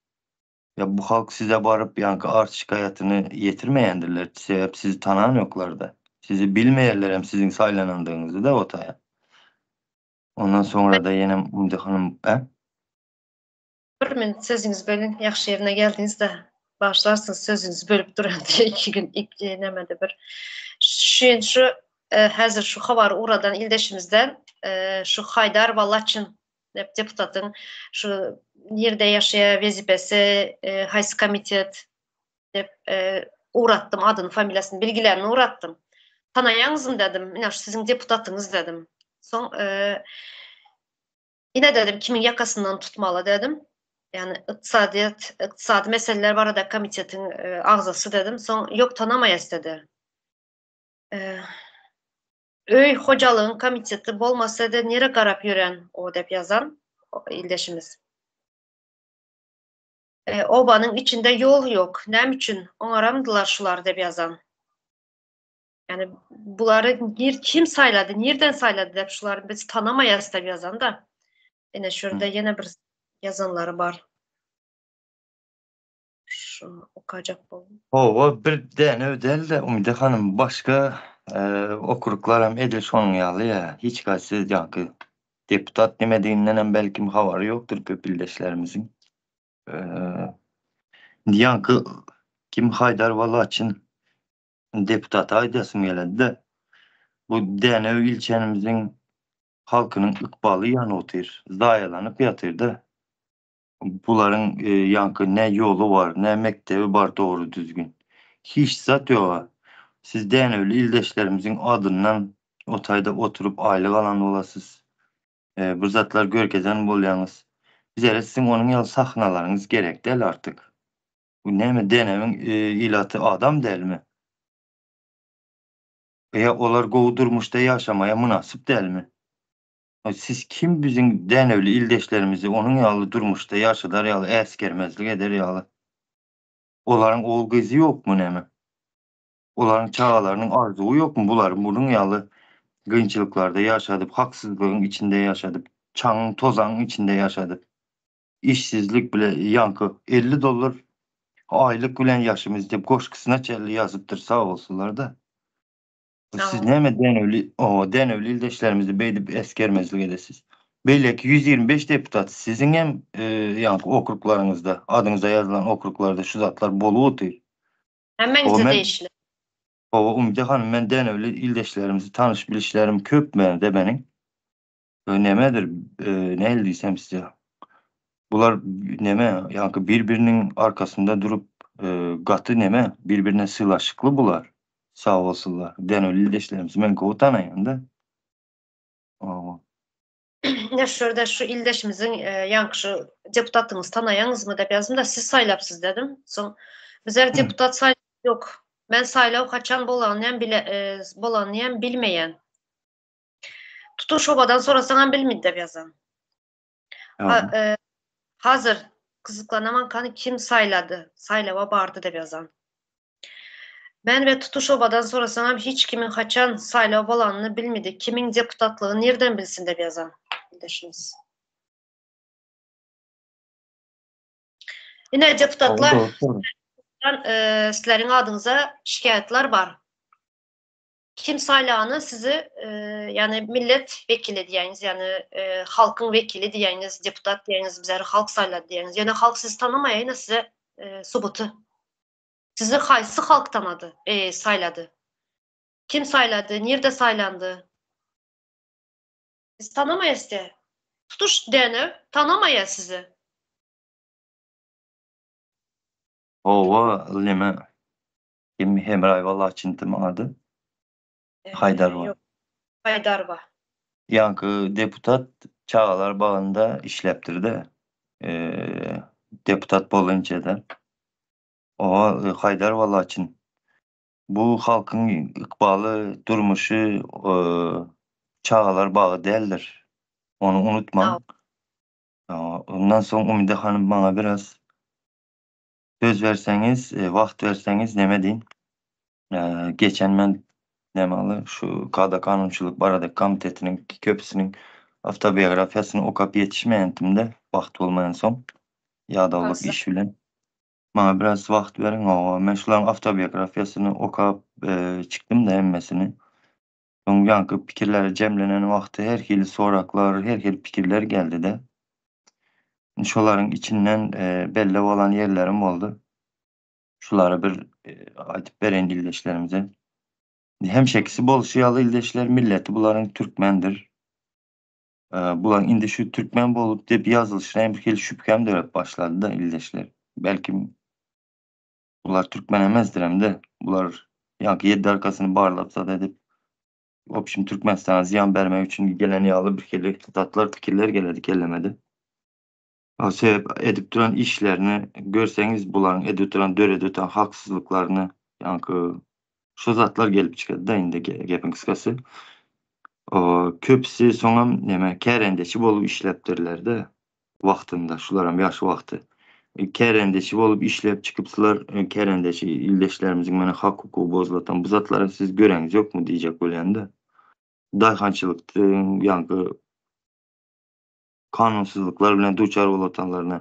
Ya bu halk size varıp yankı arz şikayetini yetirmeyendirler. Sebep sizi tanan yoklar da. Sizi bilmeyenler hem sizin saylanandığınızı da otaya. Ondan sonra da yine Umide Hanım Bir minut sözünüz bölün. Yaxşı yerine geldiğinizde başlarsınız sözünüzü bölüp duran diye 2 gün ilk nemede bir. Şu hazır şu haber uğradan ildeşimizden şu Haydar Valaçın deputatın şu yerde yaşaya vazifesi Hays Komitet uğrattım adını familyasını bilgilerini uğrattım. Tanıyanızım dedim. İnaş sizin deputatınız dedim. Son yine dedim kimin yakasından tutmalı dedim. Yani iktisadi meseleler var da komitetin ağzası dedim. Son yok tanımayız dedi. Öy hocalığın komiteti bolmasa da nere qarap yürən o dep yazan ildeşimiz. Obanın içinde yol yok. Nem için onaramdılar şular dep yazan. Yani bunları kim sayladı, nereden sayladı dep şuları biz tanımayız dep yazan da. Yine şurada yine bir yazanları var. Şunu okuyacak bu. O bir tane ödel de Umide Hanım başka okuruklarım edil sonyalı ya. Hiç kaçsız yankı deputat demediğinden belki havarı yoktur köpüldeşlerimizin. Yankı kim Haydar Valaç'ın deputat aydasın geledi de Bu Denev ilçemizin halkının ıkbalı yanı otur. Zayalanıp yatırdı. Bunların yankı ne yolu var, ne mektebi var doğru düzgün. Hiç zat yok. Siz Denevli ildeşlerimizin adından otayda oturup aylık alan olasız. Bu zatlar görkezen bolyanız. Bizlere sizin onun yol sahnalarınız gerek değil artık. Bu ne mi Denev'in ilatı adam değil mi? Olar kovdurmuş da yaşamaya münasip değil mi? Siz kim bizim Denevli ildeşlerimizi onun yalı durmuşda yaşadar yalı eskermezlik eder yalı. Onların oğul kızı yok mu ne mi? Onların çağalarının arzuğu yok mu? Bunun yalı kıyınçılıklarda yaşadıp, haksızlığın içinde yaşadıp, çanın tozanın içinde yaşadıp, işsizlik bile yankı 50 dolar aylık gülen yaşımız deyip koşkusuna çelli yazıptır sağ olsunlar da. Siz Tamam. ne mi Denevli ildeşlerimizi beydip eskermezlik edesiz. Belki 125 deputat sizin hem yankı okruklarınızda, adınıza yazılan okruklarda şu zatlar bolu otur. Hemen O de men değişilir. Umide hanım ben Denevli ildeşlerimizi tanış bilişlerim köp men de benim. Nemedir ne eldiysem size. Bular neme yankı birbirinin arkasında durup gatı neme birbirine sığlaşıklı bular. Sağ olsunlar. Denevli ildeşlerimizi ben kovutanayım da. Aa, Ne şurada şu ildeşimizin yankışı deputatınız tanıyanız mı da yazdım da siz saylapsız dedim. Son bizler deputat say yok. Ben saylav kaçan bolanlayan bilmeyen. Tutuş obadan sonra sana bilmedi de yazan. ya, Hazır kızıklanaman kanı kim sayladı? Saylava bardı da yazan. Ben ve tutuş obadan sonra sana hiç kimin kaçan saylav bolanını bilmedi. Kimin deputatlığı nereden bilsin de yazan. İldeşimiz. Yine deputatlar doğru. sizlerin adınıza şikayetler var. Kim saylağını sizi yani millet vekili diyeniz yani halkın vekili diyeniz, deputat diyeniz, bizleri halk sayladı diyeniz. Yani halk sizi tanımayın size subutu. Sizi haysı halk tanıdı, sayladı. Kim sayladı, nerede saylandı? Biz tanımayız de. Tutuş Denev tanımayız sizi. Ova leme kim hemray vallahi çintim adı. Haydar var. Yok, Haydar var. Yankı deputat Çağlar bağında işleptir de deputat bolunca da o Haydar vallahi çin. Bu halkın ikbalı durmuşu Çağlar bağı değildir. Onu unutma. Ondan sonra Umide Hanım bana biraz söz verseniz, vaxt verseniz neme deyin. Geçen ben nemalı şu Kada Kanunçuluk Barada Komitetinin köpüsünün avtobiyografiyasını okuyup yetişmeyentimde vaxt olmayan son. Yada olup Hazır. iş bilen. Bana biraz vaxt verin. Ben şuların avtobiyografiyasını okuyup çıktım da emmesini. Son yankı pikirleri cemlenen vaxtı her hili soraklar, her hili pikirler geldi de. Şuların içinden belli olan yerlerim oldu. Şuları bir aytıp veren ildeşlerimize. Hemşekisi Bolşuyalı ildeşler milleti buların Türkmendir. Bulan indi şu Türkmen bolup dep yazılışına hem bir şüphem de başladı da ildeşler. Belki bular Türkmen emezdir hem de bular yankı yedi arkasını bağırlapsa da edip opşim Türkmenistan'a ziyan vermek için gelen yağlı bir kere tatlar fikirler geledi kellemedi. Sebep edip duran işlerini görseniz buların edip duran döredüten haksızlıklarını yankı şu zatlar gelip çıkadı da indi gepin kıskası. O köpsi soňam neme kärendeçi bolup işlepdirler de wagtynda şularam ýaş wagty. Kärendeçi bolup işlep çıkypsylar kärendeçi ildeşlerimiziň mene hak hukuky bozulatan bu zatlara siz göreňiz ýokmu diýjek bolýanda. Daýhançylykdyň ýa-ni kanunsuzluklar bilen duçar bolatanlaryna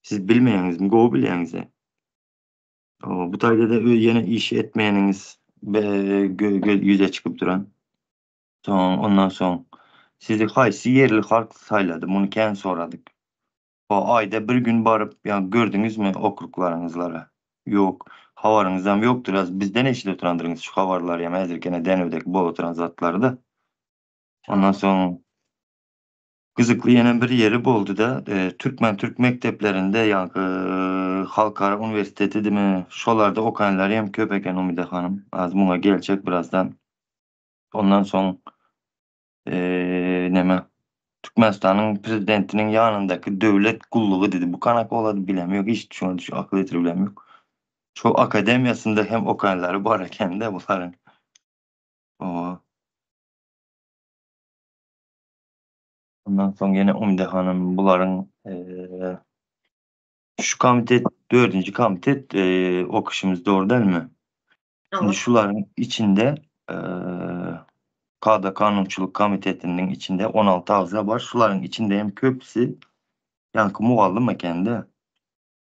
siz bilmeýäňizmi, gowy bilýäňiz. Bu taýda da ýene iş etmeýäniňiz ýüze çykyp duran. Ondan soň sizi haýsy yerli halk saýlady? Muny kän soradyk. O aýda bir gün baryp ýa gördüňizmi okruklaryňyzlara? Yok. Havarınızdan yoktur. Az bizden eşit oturandırınız şu havarlar ya. Mezirkene denövdeki bol oturan zatları da. Ondan sonra Kızıklı yenen bir yeri boldu da Türk mekteplerinde yankı Halkara Üniversiteti değil mi? Şolarda okanlar hem köp eken Umide Hanım. Az buna gelecek birazdan. Ondan sonra neme Türkmenistan'ın prezidentinin yanındaki devlet kulluğu dedi. Bu kanak oladı bilemiyor. Hiç şu an akıl etiri bilemiyor. Şu akademiyasında hem okanları var eken de bunların. O. Ondan sonra yine Umide Hanım bunların şu komite 4. komite okuşumuz doğru değil mi? Şimdi Evet. şuların içinde Kağda Kanunçuluk Komitesi'nin içinde 16 ağza var. Şuların içinde hem köpsi yankı muallim ekende.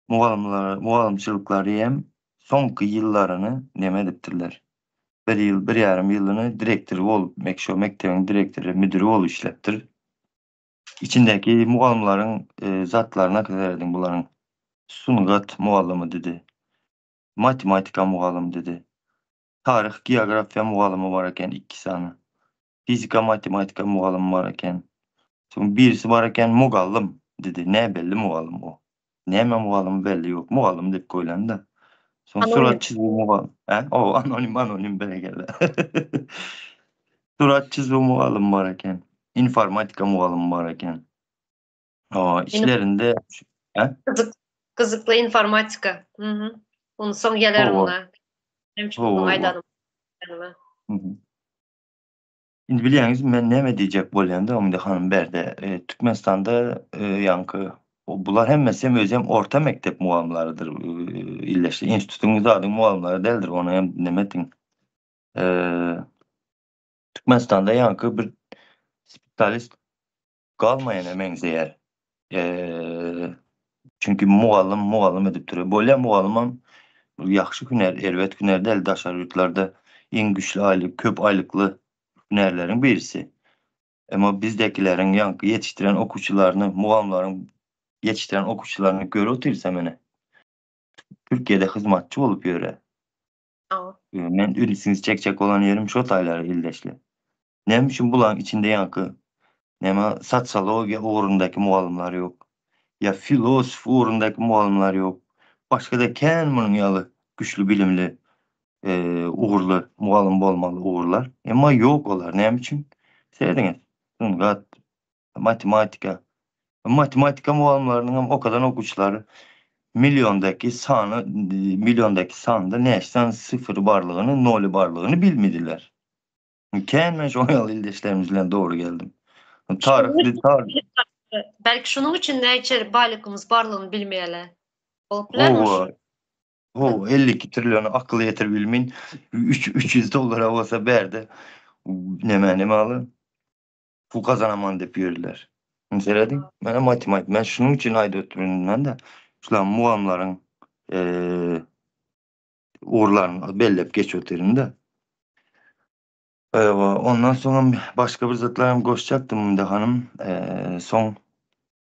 Muallimçılıkları hem sonki yıllarını neme ediptirler. Bir yıl, bir yarım yılını direktörü olup, mektebin direktörü, müdürü olup işlettir. İçindeki muallimlerin zatlarına kadar edin bunların. Sunugat muallimi dedi. Matematika muallimi dedi. Tarih, geografiya muallimi var eken 2 tane. Fizika, matematika muallimi var eken. Sonra birisi var eken mugallim dedi. Ne belli mugallim o. Neme mugallim belli yok. Mugallim deyip koyulan da. Sonra Anonim. surat çizimi mugallim. O anonim böyle geldi. Surat çizimi mugallim var eken. İnformatika mugallim var eken. İşlerinde he? Kızıklı informatika. Hı hı. Onu son gelir O var. ona. Demiş O buldun var. Aydan'ım. Hı hı. Şimdi biliyorsunuz ben ne diyecek bolyanda Umide Hanım berde Türkmenistan'da yankı bular hem özem orta mektep muallimleridir illeşti. Enstitünün adı muallimleri değildir onu hem demetin. E, Türkmenistan'da yankı bir spesyalist kalmayan emenzeyer. Çünkü muallim edip duruyor. Böyle muallimim yaxşı hüner, ervet hünerde elde aşar yurtlarda en güçlü aylık, köp aylıklı hünerlerin birisi. Ama bizdekilerin yankı yetiştiren okuçularını, muallimlerin yetiştiren okuçularını göre otursam mene. Türkiye'de hizmetçi olup yöre. Evet. Ben ülsiniz çekecek olan yerim şu tayları ildeşli. Neymişim bulan içinde yankı. Nema sosyologiya uğrundaki muallimler yok. Ya filosof uğrundaki muallimler yok. Başka da ken bunun yalı güçlü bilimli uğurlu muallim olmalı uğurlar. Ama yok olar. Ne için? Seyrediniz. Sungat, matematika muallimlerinin o kadar okuçları milyondaki sanda neşten sıfır varlığını, nolu varlığını bilmediler. Kenmen şu yıl ildeşlerimizle doğru geldim. Tarih. Belki şunun için ne içeri balıkımız varlığını bilmeyeler. Olup bilen mi O şu? o 52 trilyonu akıl yetir bilmin 300 dolar olsa berde neme alın. Bu kazanaman deyip yürürler. Mesela ben matematik. Ben şunun için ayda ötüründen de şulan muamların uğurlarını bellep geç ötüründe. Ondan sonra başka bir zatlarım koşacaktım da hanım. Son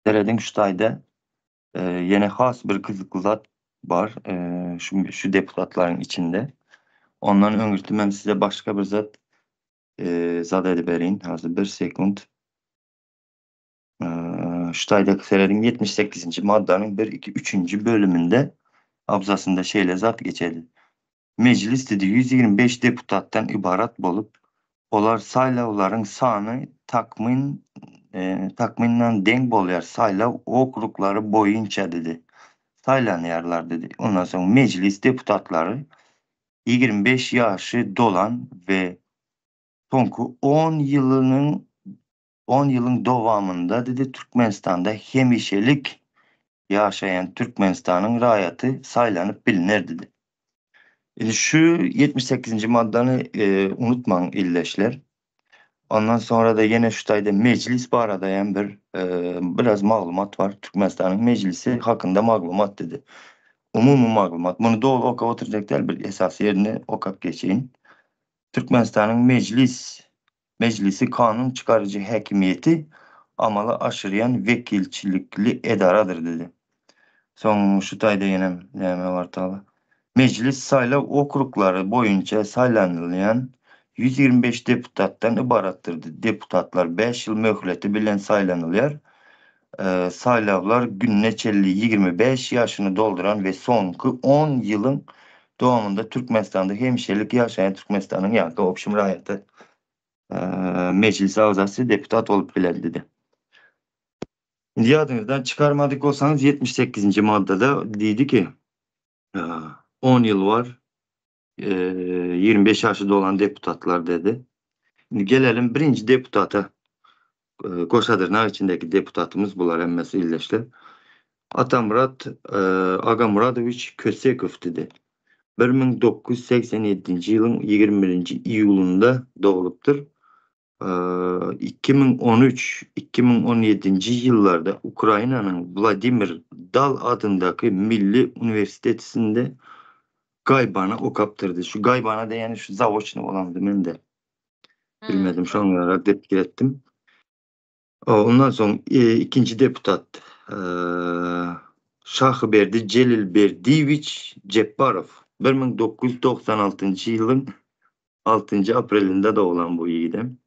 deredin şu ayda yine has bir kızıklı zat var. Şu deputatların içinde. Ondan öngürtüm size başka bir zat zat edibereyim. Hazır bir sekund. Şu ayda seyredin 78. maddenin 1, 2, 3. bölümünde abzasında şeyle zat geçerli. Meclis dedi 125 deputattan ibaret bolup olar saylavların sanı takminle denk bolyar saylav okrukları boyunca dedi. Saylanıyarlar dedi. Ondan sonra meclis deputatları 25 yaşı dolan ve sonku 10 yılın devamında dedi Türkmenistan'da hemişelik yaşayan Türkmenistan'ın rayatı saylanıp bilinir dedi. Şu 78. maddanı unutmayın illeşler. Ondan sonra da yine şu tayda meclis bu arada yani biraz malumat var. Türkmenistan'ın meclisi hakkında malumat dedi. Umumi malumat. Bunu doğru okap oturacaklar bir esas yerine okap geçeyim. Türkmenistan'ın meclisi kanun çıkarıcı hakimiyeti amalı aşırayan vekilçilikli edaradır dedi. Son şu tayda yine neyme var tabi. Meclis saylov okrugları boyunca saylanılan 125 deputattan ibarattır. Deputatlar 5 yıl möhleti bilen saylanılıyor. Saylavlar günneçelli 25 yaşını dolduran ve sonki 10 yılın doğumunda Türkmenistan'da hemşerilik yaşayan Türkmenistan'ın yankı opşum rayatı meclis ağzası deputat olup bilen. Şimdi yadınızdan çıkarmadık olsanız 78. maddede dedi ki 10 yıl var 25 yaşında olan deputatlar dedi. Şimdi gelelim birinci deputata. Koşadırnar içindeki deputatımız bunlar emmesi illeşti. Atamurat Agamuradovich Kösekov dedi. 1987 yılın 21. iyulunda doğuluptur. 2013-2017 yıllarda Ukrayna'nın Vladimir Dal adındaki Milli Üniversitesi'nde gaybana okaptırdı. Şu gaybana da yani şu zavoçlu olan ben de bilmedim. Şu an olarak tepki ettim. Ondan sonra ikinci deputat Şahberdi Celil Berdivich Cepparov 1996 yılın 6. April'inde doğulan bu yiğidim.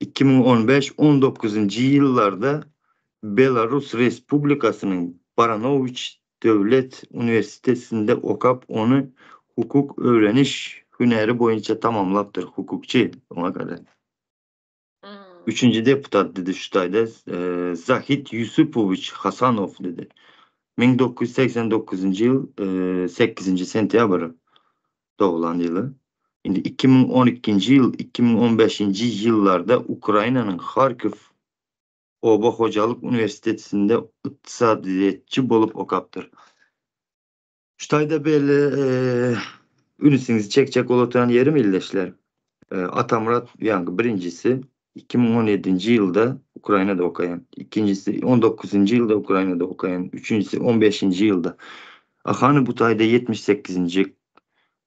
2015-19 yıllarda Belarus Respublikası'nın Baranovich Devlet Üniversitesi'nde okap onu hukuk öğreniş hüneri boyunca tamamlaptır. Hukukçu ona kadar. Üçüncü deputat dedi şutayda Zahid Yusupovich Hasanov dedi. 1989 yıl 8. sentyabr doğulan yılı. Şimdi 2012 yıl 2015 yıllarda Ukrayna'nın Kharkiv Oba Hocalık Üniversitesi'nde iktisadiyetçi bolup okaptır. Şutayda böyle ünüsünüzü çekecek olan yerim illeşler. Atamurat yani birincisi 2017 yılda Ukrayna'da okuyan, ikincisi 19. yılda Ukrayna'da okuyan, üçüncüsü 15. yılda. Ahanı Butay'da 78.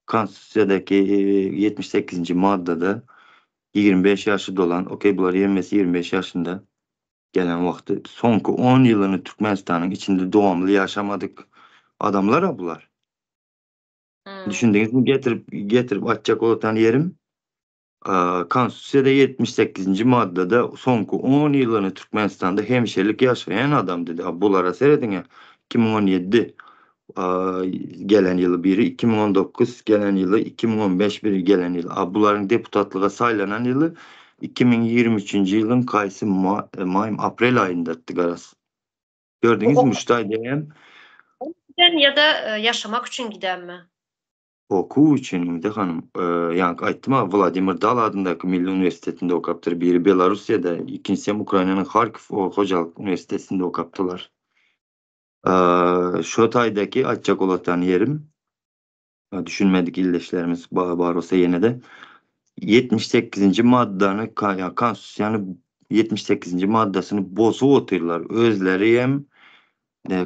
Konstitusiyadaki 78. maddede 25 yaşı olan, okey bunlar yenmesi 25 yaşında gelen vakti. Sonki 10 yılını Türkmenistan'ın içinde doğumlu yaşamadık adamlar bunlar. Düşündünüz mü getirip açacak olan yerim Konstitusiyada 78. maddede sonki 10 yılını Türkmenistan'da hemşerilik yaşayan adam dedi. Bunlara seyredin ya 2017 gelen yılı biri, 2019 gelen yılı, 2015 biri gelen yılı. Bunların deputatlığa saylanan yılı 2023. yılın kayısı April ayında tıgarası. Gördünüz mü şutay diyen? Ya da yaşamak için giden mi? Oku için de hanım yani aytdım ha Vladimir Dal adındaki Milli Üniversitesi'nde okaptır. Biri Belarusya'da, ikincisi Ukrayna'nın Kharkiv Hocalık Üniversitesi'nde okaptılar. Şu taydaki açacak olan yerim düşünmedik illeşlerimiz var olsa yine de 78. maddanı Konstitusyanı 78. maddasını bozu oturlar. Özleri hem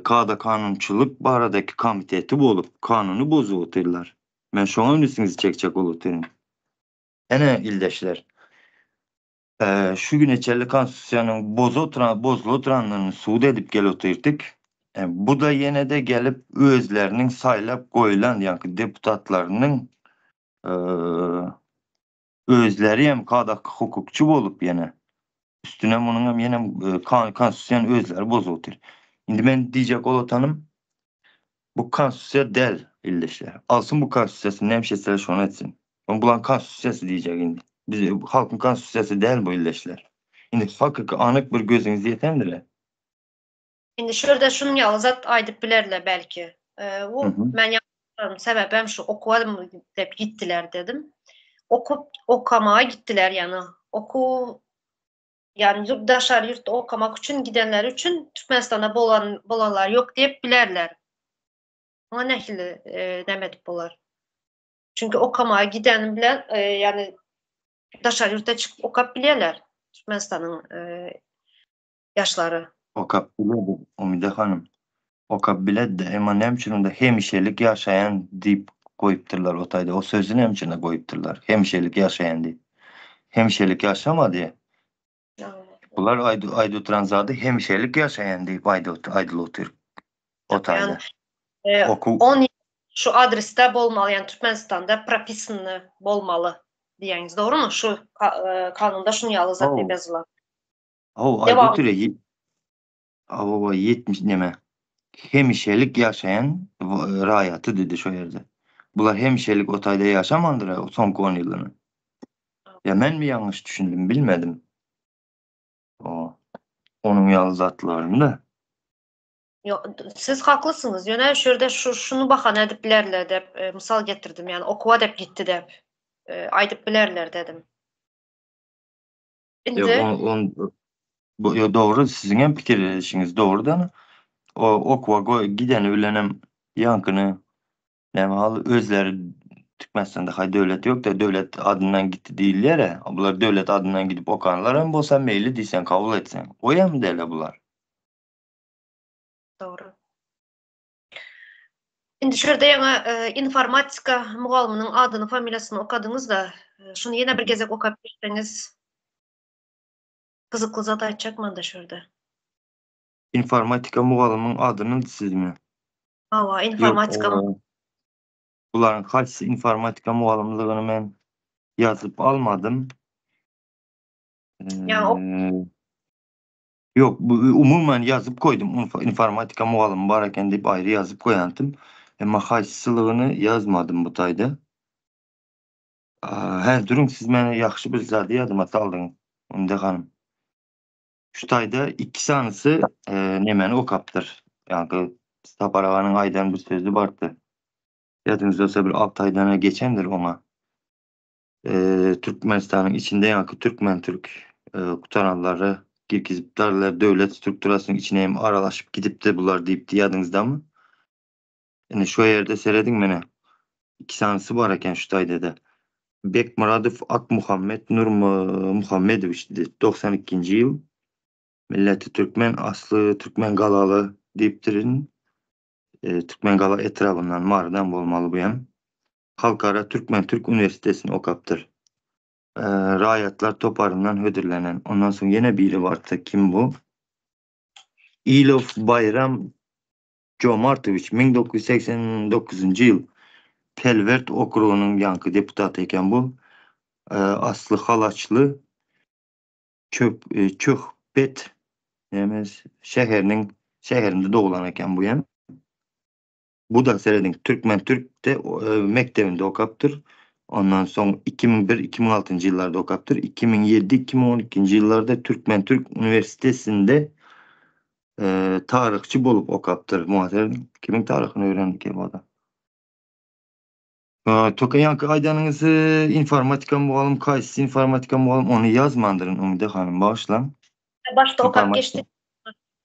Kağda kanunçuluk baradaki komiteti bolup kanunu bozu oturlar. Ben şu an üstünüzü çekecek olurum. Ene ildeşler. Şu gün içerli konstitusyanın bozulu oturanlarını suud edip gel oturttuk. Bu da yine de gelip özlerinin saylap koyulan yani deputatlarının özleri hem kadak hukukçu olup yine üstüne bunun hem yine konstitusyan özleri bozutur. Şimdi ben diyecek olatanım bu konstitusya del ildeşler. Alsın bu konstitusya nemşesler şunu etsin. Ben bulan konstitusya diyecek şimdi. Biz halkın konstitusya değil bu ildeşler. Şimdi hakiki anık bir gözünüz yetendir. Şimdi şurada şunu yalzat aydıp bilerler belki. Ben yaptığım sebebim şu okualım deyip gittiler dedim. Okumaya gittiler yani. Yani yurttaşlar yurtta okumak için gidenler için Türkmenistan'da bolanlar yok deyip bilerler. Ama nehli demedik bolar. Çünkü okumaya giden bilen yani yurttaşlar yurtta çıkıp okap bilirler. Türkmenistan'ın yaşları. Okap biledi Umide Hanım. Okap biledi de ama hemşirinde hemşirelik yaşayan deyip koyuptırlar otayda. O sözünü hemşirine koyuptırlar. Hemşirelik yaşayan deyip. Hemşirelik yaşama diye. Bunlar ayda oturan zadı hemşirelik yaşayan deyip ayda otur otayda. Yani, 10 şu adreste bolmalı, yani Türkmenistan'da propisany bolmalı diyeniz, doğru mu? Şu kanunda şunu yazılacak diye Oh. yazılan. Oh, Devam. Aybutire 70 neme. Hemişelik yaşayan rayatı dedi şu yerde. Bular hemişelik otayda yaşamandır o son 10 yılını. Ya ben mi yanlış düşündüm bilmedim. Onun yazıtlarını da. Yok, siz haklısınız. Yani şurada şunu bakan edip bilerler de misal getirdim, yani okuva dep gitti de aydıp bilerler dedim. Yok, Şimdi yo, doğru, sizin hem fikirleşiniz doğru da o okula giden öğlenem yankını halı özleri Türkmenistan'da hay devlet yok da devlet adından gitti değiller ya. Bunlar devlet adından gidip okanlar hem bolsa meyli diysen kabul etsen. O ya mı derler bunlar? doğru. Şimdi şurada yana informatika mualliminin adını, familyasını okudunuz da şunu yine bir gezek okuyup geçseniz kızıklı zat açacak mı da şurada? İnformatika mualliminin adının siz mi? Hava, Yok, informatika bunların kaçsı informatika muallimliğini ben yazıp almadım. yani Yok, bu umumen yazıp koydum. İnformatika muallimi bareken deyip ayrı yazıp koyantım. Ama kaçsılığını yazmadım bu tayda. Her durum siz beni yaxşı bir zadi yadıma saldınız. Onda hanım. Şu tayda iki sanısı nemeni okaptır. Yani Saparağa'nın aydan bir sözü vardı. Yadınız olsa bir 6 aydan geçendir ona. Türkmenistan'ın içinde yankı Türkmen Türk kutananları girgiziptarlar devlet strukturasının içine hem aralaşıp gidip de bunlar deyip diyadınızda mı? Yani şu yerde seyredin beni. İki sanısı var iken şu tayda da. Bek Muradov Ak Muhammed Nur Muhammedoviç dedi. 92. yıl. Milleti Türkmen, aslı Türkmen Galalı deyiptirin. Türkmen Gala etrafından mağaradan olmalı bu yan. Halkara Türkmen Türk Üniversitesi'ni okaptır. Rayatlar toparından hödürlenen. Ondan sonra yine biri vardı. Kim bu? İlov Bayram Comartoviç 1989. yıl Pelvert Okruğu'nun yankı deputatı iken bu. Aslı Halaçlı Çöhbet şehrinde doğulan iken bu yan. Bu da seyredin Türkmen Türk de mektebinde okaptır. Ondan sonra 2001-2006. yıllarda okaptır. 2007-2012. yıllarda Türkmen Türk Üniversitesi'nde tarihçi bolup okaptır. Muhtemelen kimin tarihini öğrendik ya bu adam. Toka yankı aydanınızı informatika muallim kayısı informatika muallim onu yazmandırın Umide Hanım bağışlan. başta okuyup İnformatika. geçti.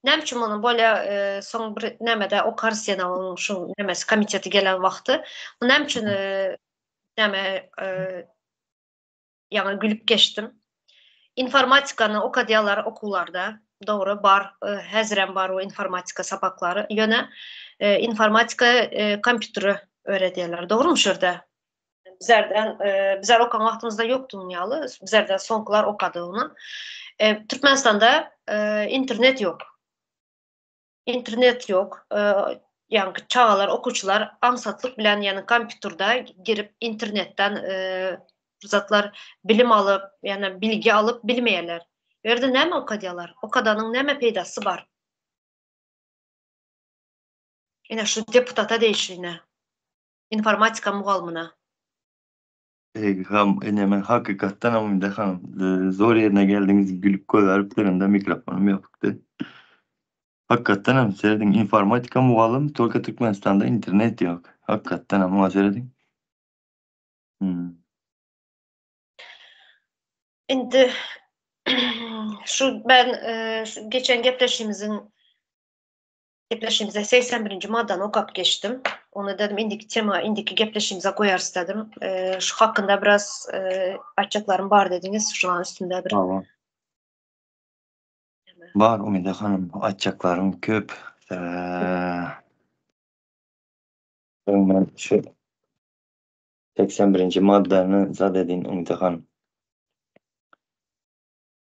Ne biçim onu böyle son bir nemede o karsiyana onun şu nemesi komiteti gelen vakti. Ne biçim neme yani gülüp geçtim. İnformatikanı okadiyalar okullarda doğru bar, həzrən bar o informatika sapakları. Yöne informatika kompütürü öğretiyorlar. Doğru mu şurada? Bizler okan vaxtımızda yoktu dünyalı. Bizlerden sonkular okadı onu. Türkmenistan'da internet yok. İnternet yok. Yani çağlar, okuçular ansatlık bilen yani kompütürde girip internetten zatlar bilim alıp yani bilgi alıp bilmeyeler. Yerde ne mi okadiyalar? Okadanın ne mi peydası var? Yine şu deputata değişiğine. İnformatika muallimine. Hemen hakikaten ama Umide Hanım zor yerine geldiniz gülüp koyarıp da mikrofonum yoktu. Hakikaten ama seyredin informatika muallim Tolga Türkmenistan'da internet yok. Hakikaten ama seyredin. Şimdi şu ben şu geçen gepleşimize 81. maddanı okuyup geçtim. Onu dedim indiki tema, indiki gepleşimize koyarız dedim. Şu hakkında biraz açacaklarım var dediniz. Şu an üstünde bir. Tamam. Var Umide Hanım açacaklarım köp. Ben şu 81. maddenin zadedin Umide Hanım.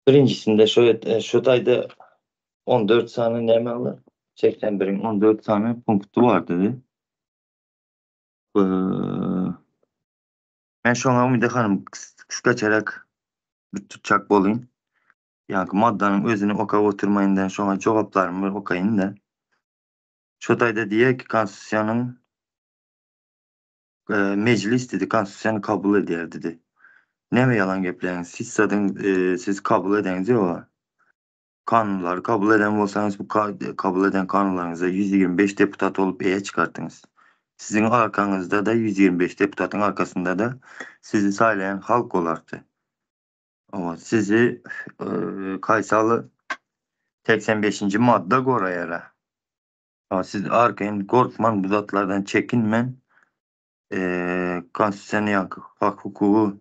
Birincisinde şu tayda 14 tane neme alır. 81'in 14 tane punktu var dedi. Ben şoňa Umide hanım kıskaçarak bir tutacak bolayım. Yani maddanın özünü okap oturmayından şoňa jogaplarymı okaýyn da. Şu taýda diýek ki konstitusiýanyň meclis dedi konstitusiýany kabul edýär dedi. Näme ýalan gepleňiz? Siz zaten siz kabul edeňiz ýok. Kanunları kabul eden bolsaňyz bu kabul eden kanunlaryňyza 125 deputat olup eýe çykartyňyz. Sizin arkaňyzda da 125 deputatyň arkasında da sizi saýlayan halk olardy. Ama sizi Kaysalı 85. madde goraýara. Ama siz arkaýyn korkman, bu zatlardan çekinmen, konstitusiýany ýa-ni hak hukuky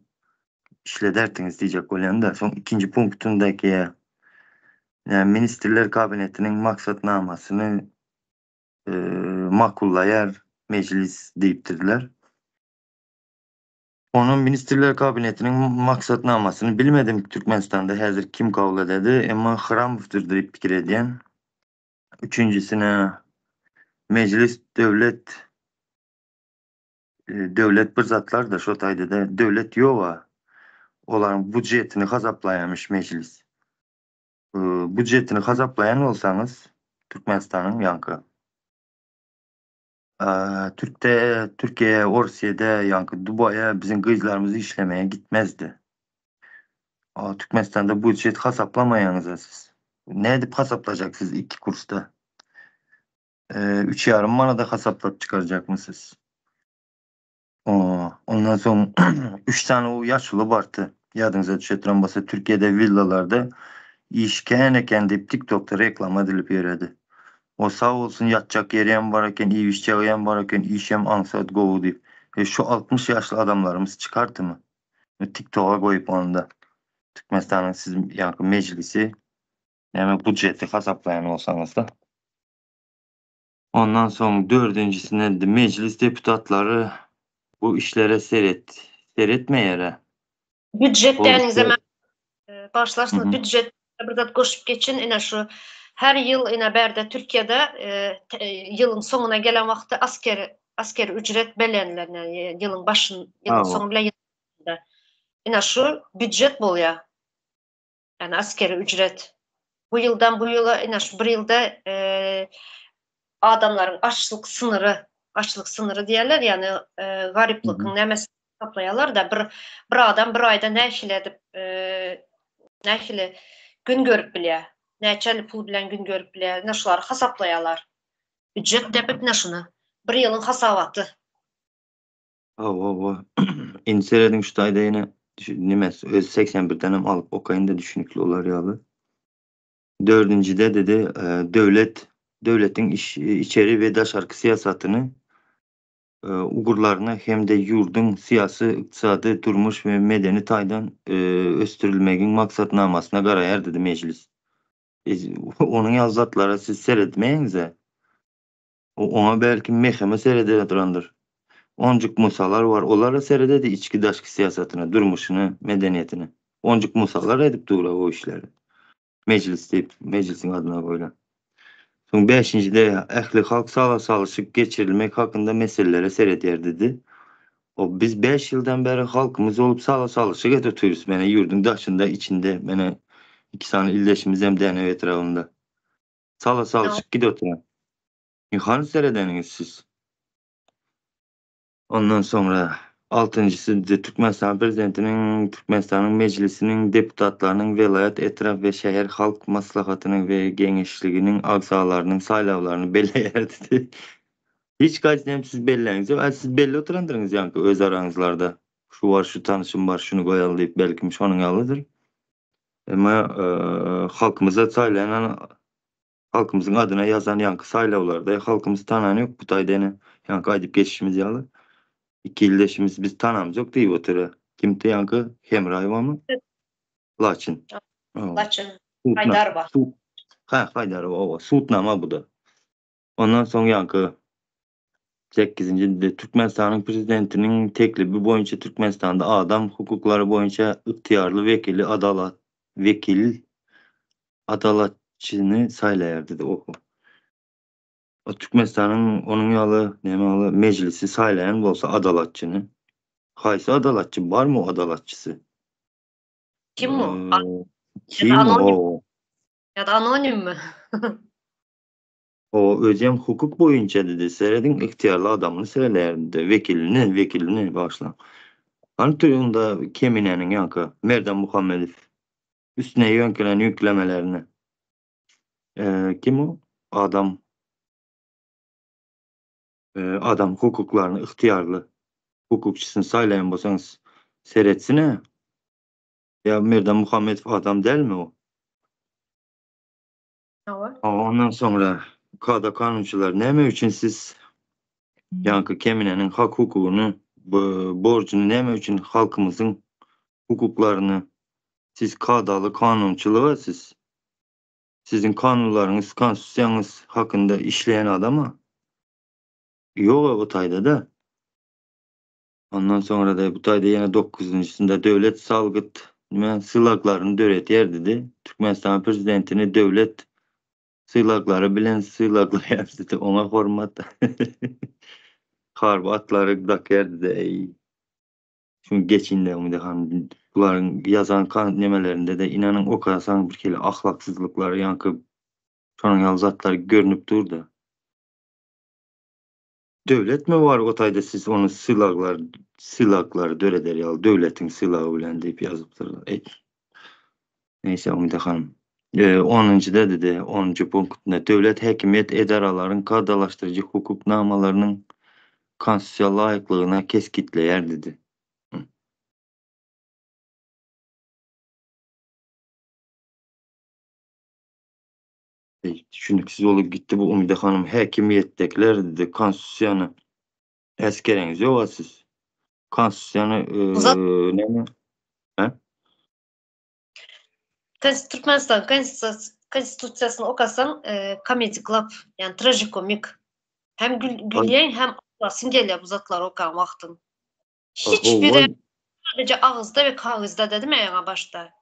işledertiniz diýjek bolýan da. Soň ikinji punktundaki yani Ministrler Kabinetiniň maksatnamasyny makullaýar meclis diýipdirler. Onun Ministrler Kabinetiniň maksatnamasyny bilmedim Türkmenistanda häzir kim kabul ededi, emma Hramovdur diýip pikir edýän. Üçüncüsine meclis devlet bir zatlar da şu taýda da devlet ýok. Olaryň budjetini hasaplaýarmış meclis. Budjetini hasaplayan olsanız Türkmenistanyň ýa-ni Türkiýe, Orsiýede ýa-ni Dubaýa bizim gyzlarymyz işlemeýe gitmezdi. Türkmenistanda budjet hasaplamaýaňyza siz. Ne edip hasaplajaksınız 2 kursda? 3,5 manada hasaplap çıkaracaksınız. Ondan soň 3 tane o ýaşly barty. Ýadyňyza düşetiren bolsa Türkiýede villalarda işken eken deyip TikTok'ta reklam edilip ýöredi. O sağ olsun yatacak yeriyem var eken, iyi işçiyem var eken, işem ansat govu deyip. Şu 60 yaşlı adamlarımız çıkarttı mı? TikTok'a koyup onu da. Türkmenistan'ın sizin yani meclisi yani budjeti hasaplayan olsanız da. Ondan sonra dördüncüsüne de meclis deputatları bu işlere seyretmeyere. Büdjetlerinize başlarsınız. Büdjet bir zat koşup geçin. Ine şu her yıl ine berde Türkiýede yılın sonuna gelen vakti asker ücret belenlerine yılın sonu bile yılında. Ine şu büdjet bolýar. Yani askeri ücret. Bu yıldan bu yıla ine şu bir yılda adamların açlık sınırı diýerler, yani gariplikin nämesi hesaplaýarlar da bir adam bir ayda nähili edip nähili gün görüp bilýär. Näçeli pul bilen gün görüp bilýär. Näşulary hasaplaýarlar. Büdjet depip näşuny. Bir ýylyň hasabaty. İnserediň şu taýda ýene nimes öz 81 tanem alıp okaýyn da düşünükli olar ýaly. Dördüncüde dedi devletin içeri ve daşarkı siyasetini Ugurlarına hem de yurdun siyasi, iktisadi, durmuş ve medeni taýdan östürülmegiň maksatnamasına garaýar dedi meclis. Onun yazatlara siz seyretmeýiňiz. Ona belki mehkeme seyrederdir. Oncuk musalar var. Olara seyrededi içki daşky siyasetini, durmuşunu, medeniyetini. Oncuk musalar edip dura o işleri. Meclis deyip, meclisin adına koyulan. Son 5-de ähli halk salaşyp geçirilmek hakkında meselelere seyredýär dedi. Biz 5 ýyldan beri halkymız olup salaşyp getiriyoruz. Mene yurdun daşında, içinde, mene 2 tane illeşimiz hem dene etrafında. Salaşyp gidiyor. Hanı seyredeniňiz siz? Ondan sonra 6-njysı de Türkmenistan prezidentiniň, Türkmenistanyň meclisiniň, deputatlarynyň, velayat, etraf we şäher halk maslahatynyň we geňeşliginiň agzalarynyň saýlawlaryny belleýär dedi. Hiç gaýsy siz belleňiz ýok. Siz belli oturandyryňyz ýa-ni öz araňyzlarda. Şu var, şu tanışym var, şunu goýaly diýip belki şonuň ýalydyr. Emma halkymyza saýlanan halkymyzyň adyna ýazan ýa-ni saýlawlarda halkymyz tanan ýok. Bu taýda ýa-ni gaýdyp geçişimiz ýaly. 2 illeşimiz biz tanamız yok diýip oturar. Kimde ýa-ni Hemraýewa mı? Laçin. Laçin. Haydarova. Haydarova. Sultnama bu da. Ondan soň ýa-ni 8-de Türkmenistanyň prezidentiniň teklibi boýunça Türkmenistanda adam hukuklary boýunça ygtyýarly vekil adalatçyny saýlaýar dedi. O Türkmenistan'ın onun yalı nemalı meclisi saylayan bolsa adalatçını. Haysi adalatçı var mı o adalatçısı? Kim o? Ee, Ya da Kim anonim o? ya da anonim mi? O özüm hukuk boyunca dedi. Seredin ihtiyarlı adamını söylerdi. Vekilini başla. Hani tuyunda Kemine'nin yankı Merdan Muhammedov üstüne yüklemelerini. Kim o? Adam adam hukuklarını ihtiyarlı hukukçusunu saylayan bolsanız seyretsine. Ya Merdan Muhammedov adam değil mi o? Ne var? Ondan sonra kada kanuncular neme için siz yankı Kemine'nin hak hukukunu borcunu neme için halkımızın hukuklarını siz kadalı kanunçuluğa sizin kanunlarınız, konstitusiyonunuz hakkında işleyen adama yok o tayda da. Ondan sonra da bu tayda yine 9'uncusunda devlet salgıt sılaklarını döret yer dedi. Türkmenistan prezidentini devlet sılakları bilen sılaklar dedi. Ona hormat. Harbi atları dak yer dedi. Ey. Şunu geçinde umudhan bunların yazan nemelerinde de inanın o kadar bir kere ahlaksızlıkları yankı sonra yalzatlar görünüp durdu. Devlet mi var o tayda siz onu silahları döreder ya devletin silahı bilen deyip yazıptır. Neyse Umide Hanım. 10. da dedi 10. punktunda devlet hakimiyet edaraların kadalaştırıcı hukuknamalarının konstitusyon layıklığına keskitleyer dedi. Hı. Düşünüksüz olup gitti bu Umide Hanım. Hakimiyettekiler dedi konstitusiyonu eskereniz yok siz. Konstitusiyonu Uzat ne mi? He? Türkmenistan konstitusiyasını okasan Comedy Club yani trajikomik hem gülyen hem ağlasın geliyor bu zatlar okan vaktin. Hiçbiri sadece ağızda ve kağızda dedim ya yana başta.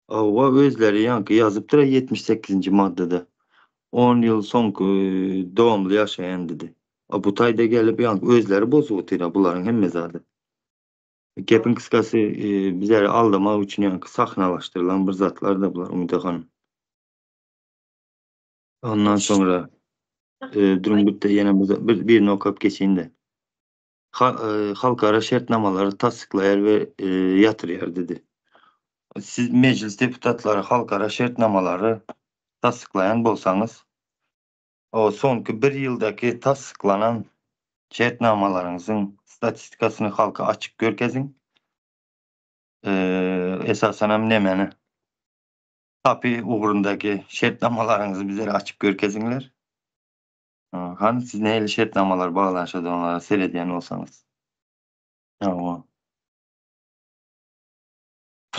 Ava özleri yankı yazıptır 78. maddede. 10 yıl son doğumlu yaşayan dedi. Bu tayda gelip yankı özleri bozuğutuyla bunların hem mezadı. Gepin kıskası bizleri aldama için yankı sahnalaştırılan bir zatlar da bunlar Umide Hanım. Ondan sonra Durumgut'ta yine bir nokap geçeyinde. Halkara şartnamaları tasdiklayar ve yatırıyor dedi. Siz meclis deputatları halkara şartnamaları tasdiklayan bolsanız o sonki bir yıldaki tasdiklanan şartnamalarınızın statistikasını halka açık görkezin. Esasen hem nemeni tabi uğrundaki şartnamalarınızı bizlere açık görkezinler. Hani siz neyle şartnamalar bağlanışadı onlara seyrediyen olsanız. Tamam.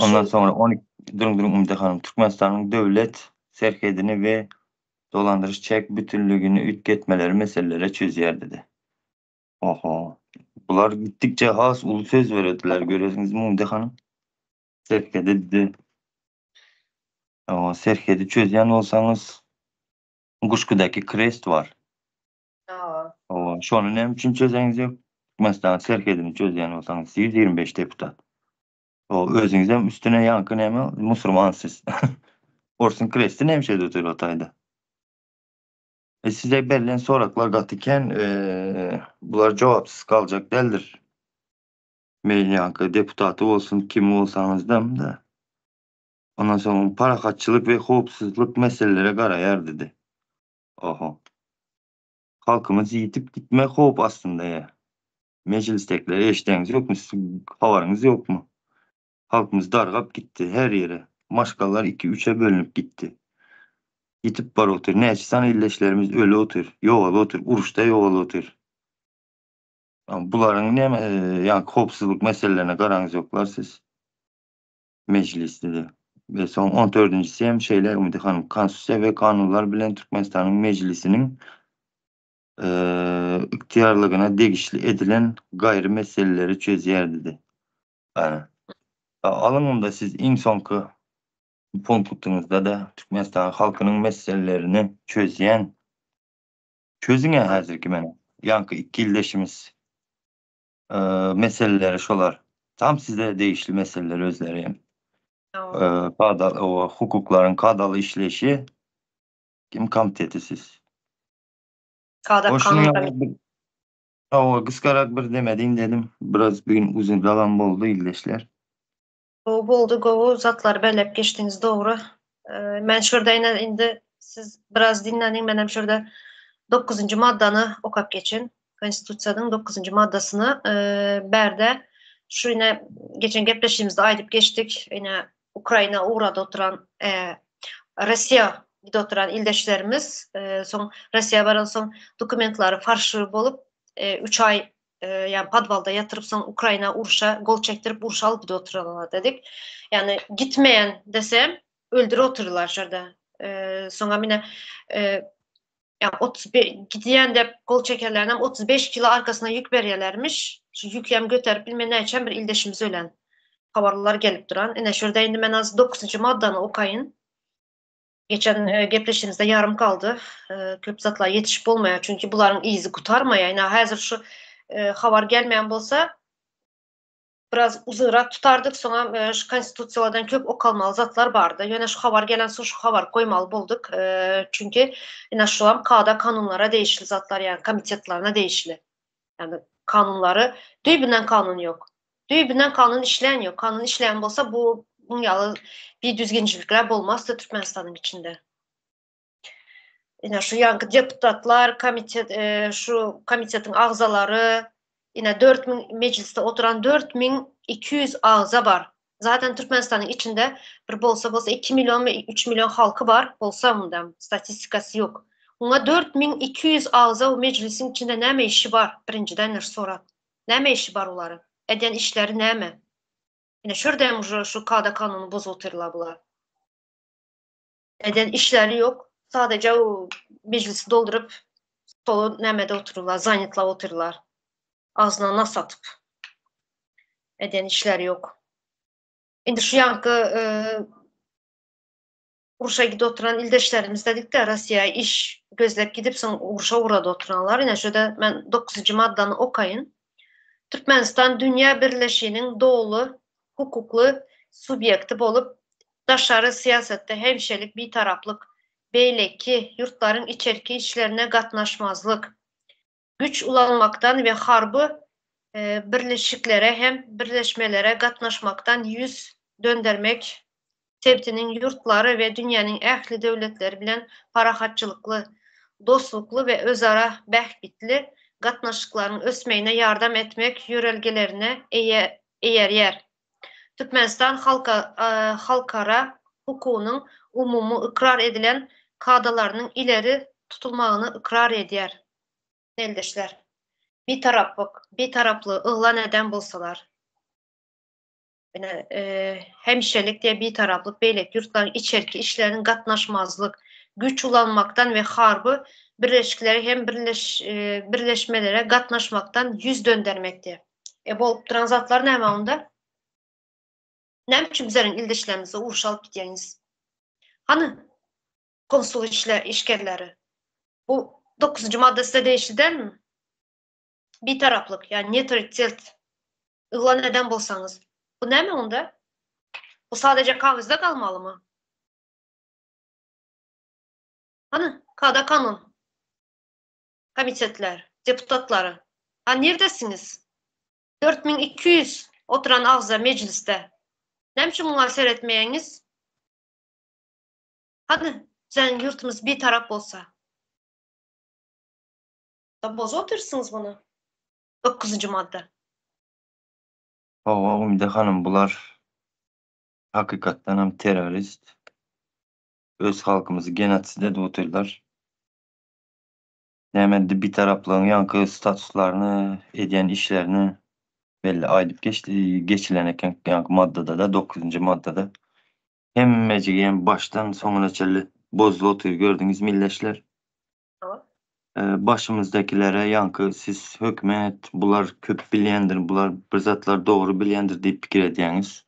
Ondan sonra 12 durum Umide Hanım Türkmenistan'ın devlet serkedini ve dolandırış çek bütünlüğünü ütketmeleri meselelere çözüyor dedi. Oho. Bunlar gittikçe has ulu söz verdiler görüyorsunuz mu Umide Hanım? Serkede dedi. Serkede çözeyen olsanız Kuşku'daki Crest var. Şu an ne için çözeniz yok? Mesela Serkede'ni çözeyen olsanız 125 deputat. O özünüzden üstüne yankı ne mi? Müslümansız. Orsun Crest'i ne şey tutuyor o tayda. Size belirlen soraklar katıken bunlar cevapsız kalacak değildir. Mail yankı deputatı olsun kim olsanız da. Ondan sonra para kaççılık ve hukuksuzluk meselelere karayar dedi. Oho. Halkımız yitip gitme hop aslında ya. Meclistekileri eşiteniz yok mu? Havarınız yok mu? Halkımız dargap gitti her yere. Maşgallar 2-3'e bölünüp gitti. Yitip var otur. Ne açsan illeşlerimiz ölü otur. Yovalı otur. Uruşta yovalı otur. Bunların ne yani hopsuzluk meselelerine karanız yoklar siz. Meclis dedi. Ve son 14. hem şeyler Umide Hanım konstitusyon ve kanunlar bilen Türkmenistan'ın meclisinin ihtiyarlığına degişli edilen gayrı meseleleri çözüyer dedi. Yani, alınımda siz en sonki punktunuzda da Türkmenistan halkının meselelerini çözüyen Çözüne hazırki men. Yankı iki ildeşimiz meseleleri şolar. Tam size değişli meseleler özleri hem. O hukukların kadalı işleşi kim komiteti siz? Kada Hoşun kanun ya komitesi. o kıskarak bir demedin dedim. Biraz bugün uzun zaman oldu illeşler. Boldu govu zatlar belep geçtiniz doğru. Ben şurada indi siz biraz dinlenin. Ben hem şurada 9. maddanı okap geçin. Konstitusiyanın 9. maddasını berde şu yine geçen gepleştiğimizde aydıp geçtik. Yine Ukrayna uğradı oturan Rusya gide oturan ildeşlerimiz son Rusya baran son dokumentları farşı bolup 3 ay yani padvalda yatırıp son Ukrayna uruşa gol çektirip uruşa alıp gide oturalım dedik. Yani gitmeyen desem öldürü otururlar şurada. Sonra yine yani 35 gidiyen de gol çekerlerden 35 kilo arkasına yük veriyorlarmış. Şu yük hem götürüp bilmem ne için bir ildeşimiz ölen. Havarlar gelip duran. Yine şurada indi ben az 9. maddanı okayın. Geçen gepleştiğimizde yarım kaldı. Köp zatlar yetişip olmaya. Çünkü bunların izi kurtarmaya. Yani hazır şu havar gelmeyen bolsa biraz uzunrak tutardık. Sonra şu konstitusiyalardan köp okalmalı zatlar vardı. Yani şu havar gelen son şu havar koymalı bulduk. Çünkü yine şu an kada kanunlara değişli zatlar yani komitetlerine değişli. Yani kanunları düğübünden kanun yok. Düğübünden kanun işleyen yok. Kanun işleyen bolsa bu bunyalı bir düzgüncülükler olmazdı Türkmenistan'ın içinde. Yine şu yankı deputatlar, şu komitetin ağzaları, yine 4000 mecliste oturan 4200 ağza var. Zaten Türkmenistan'ın içinde bir bolsa 2 milyon ve 3 milyon halkı var. Bolsa bundan statistikası yok. Ona 4200 ağza o meclisin içinde ne işi var? Birinciden sonra. Ne işi var onların? Eden işleri ne mi? Yine şuradan şu kada kanunu bozulturlar bunlar. Eden işleri yok. Sadece o meclisi doldurup stolu nemede otururlar, zanyıtla otururlar. Ağzına nas atıp. Eden işleri yok. Şimdi şu yankı Uruş'a gidip oturan ildeşlerimiz dedik de Rusya'ya iş gözlep gidip sonra Uruş'a uğradı oturanlar. Yine şöyle ben 9. maddanı okayın. Türkmenistan Dünya Birleşiği'nin doğulu, hukuklu subyekti olup daşarı siyasette hemşelik bir taraflık, beyleki yurtların içeriki işlerine katnaşmazlık, güç ulanmaktan ve harbı birleşiklere hem birleşmelere katnaşmaktan yüz döndürmek, Tevtinin yurtları ve dünyanın ehli devletleri bilen parahatçılıklı, dostluklu ve özara behbitli katnaşıkların ösmeyine yardım etmek yörelgelerine eğer yer. Türkmenistan halkara hukukunun umumu ikrar edilen kadalarının ileri tutulmağını ikrar eder. Eldeşler. Bir taraflı ıhlan eden bulsalar. Yani, hemşirelik diye bir taraflık beylik yurtların içeriki işlerinin katnaşmazlık, güç ulanmaktan ve harbı birleşikleri hem birleşmelere katnaşmaktan yüz döndürmekte. Bu transatlar ne onda? Ne biçim bizlerin ildeşlerimize uğraşalıp gideceğiniz? Hani konsul işgerleri? Bu 9. maddesi de değişti değil mi? Bir taraflık yani neutralitet ıhlan eden bulsanız. Bu ne mi onda? Bu sadece kağızda kalmalı mı? Hani kada kanun, komitetler, deputatları. Ha neredesiniz? 4200 oturan ağza mecliste. Ne biçim buna seyretmeyeniz? Hadi sen yurtumuz bir taraf olsa. Da boz otursunuz bunu. 9. madde. Umide Hanım bular hakikaten hem terörist. Öz halkımızı genotside doğuturlar. Hemen de bir taraflığın yankı statuslarını, eden işlerini belli aydıp geçileneken yankı maddada da 9. maddada hem meciği hem baştan sonuna çelli bozlu oturuyor gördüğünüz milleşler. Tamam. Başımızdakilere yankı siz hükümet bular köp bilyendir, bular birzatlar doğru bilyendir deyip fikir ediyeniz.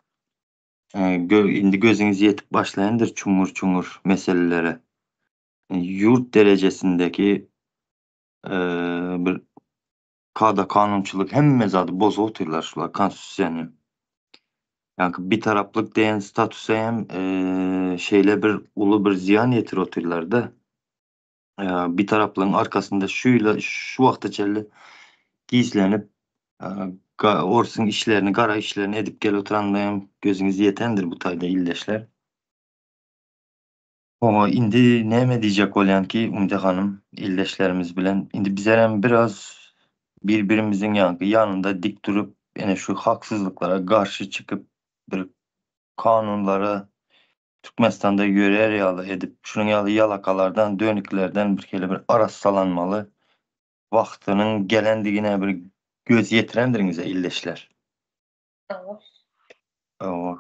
Indi gözünüz yetip başlayandır çumur çumur meselelere. Yurt derecesindeki bir kada kanunçuluk hemme zadı bozu oturlar şular konstitusiyonu. Yani bir taraflık diyen statüse hem şeyle bir ulu bir ziyan yetir oturlar da. Bir taraflığın arkasında şu vakta çelli gizlenip Ors'un işlerini, kara işlerini edip gel oturanlayım gözünüz yetendir bu tayda illeşler. O indi neme diyecek olan ki Umde Hanım illeşlerimiz bilen indi bizlerden biraz birbirimizin yanında dik durup yine şu haksızlıklara karşı çıkıp bir kanunlara Türkmenistan'da görer yalı edip şunun yalakalardan dönüklerden bir kere bir aras salanmalı vaktinin gelendiğine bir göz yetirendirinize illeşler. Tamam.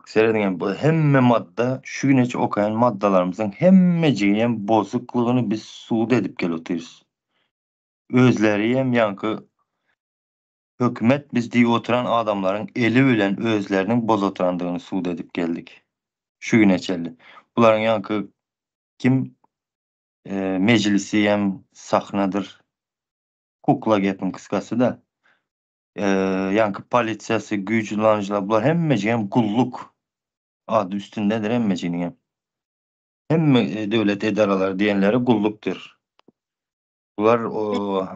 Seyredin bu hemme madde şu güneş okayan maddalarımızın hemmeciğin bozukluğunu biz suud edip geliyoruz. Özleri hem yankı hükümet biz diye oturan adamların eli ölen özlerinin boz oturandığını suud edip geldik. Şu güneçelli. Bunların yankı kim meclisi hem sahnadır. Kukla gepin kıskası da yankı polisiyası, gücülancılar bunlar hemmeciğin kulluk adı üstündedir hemmeciğin. Hem devlet idaraları diyenleri kulluktur. Bunlar o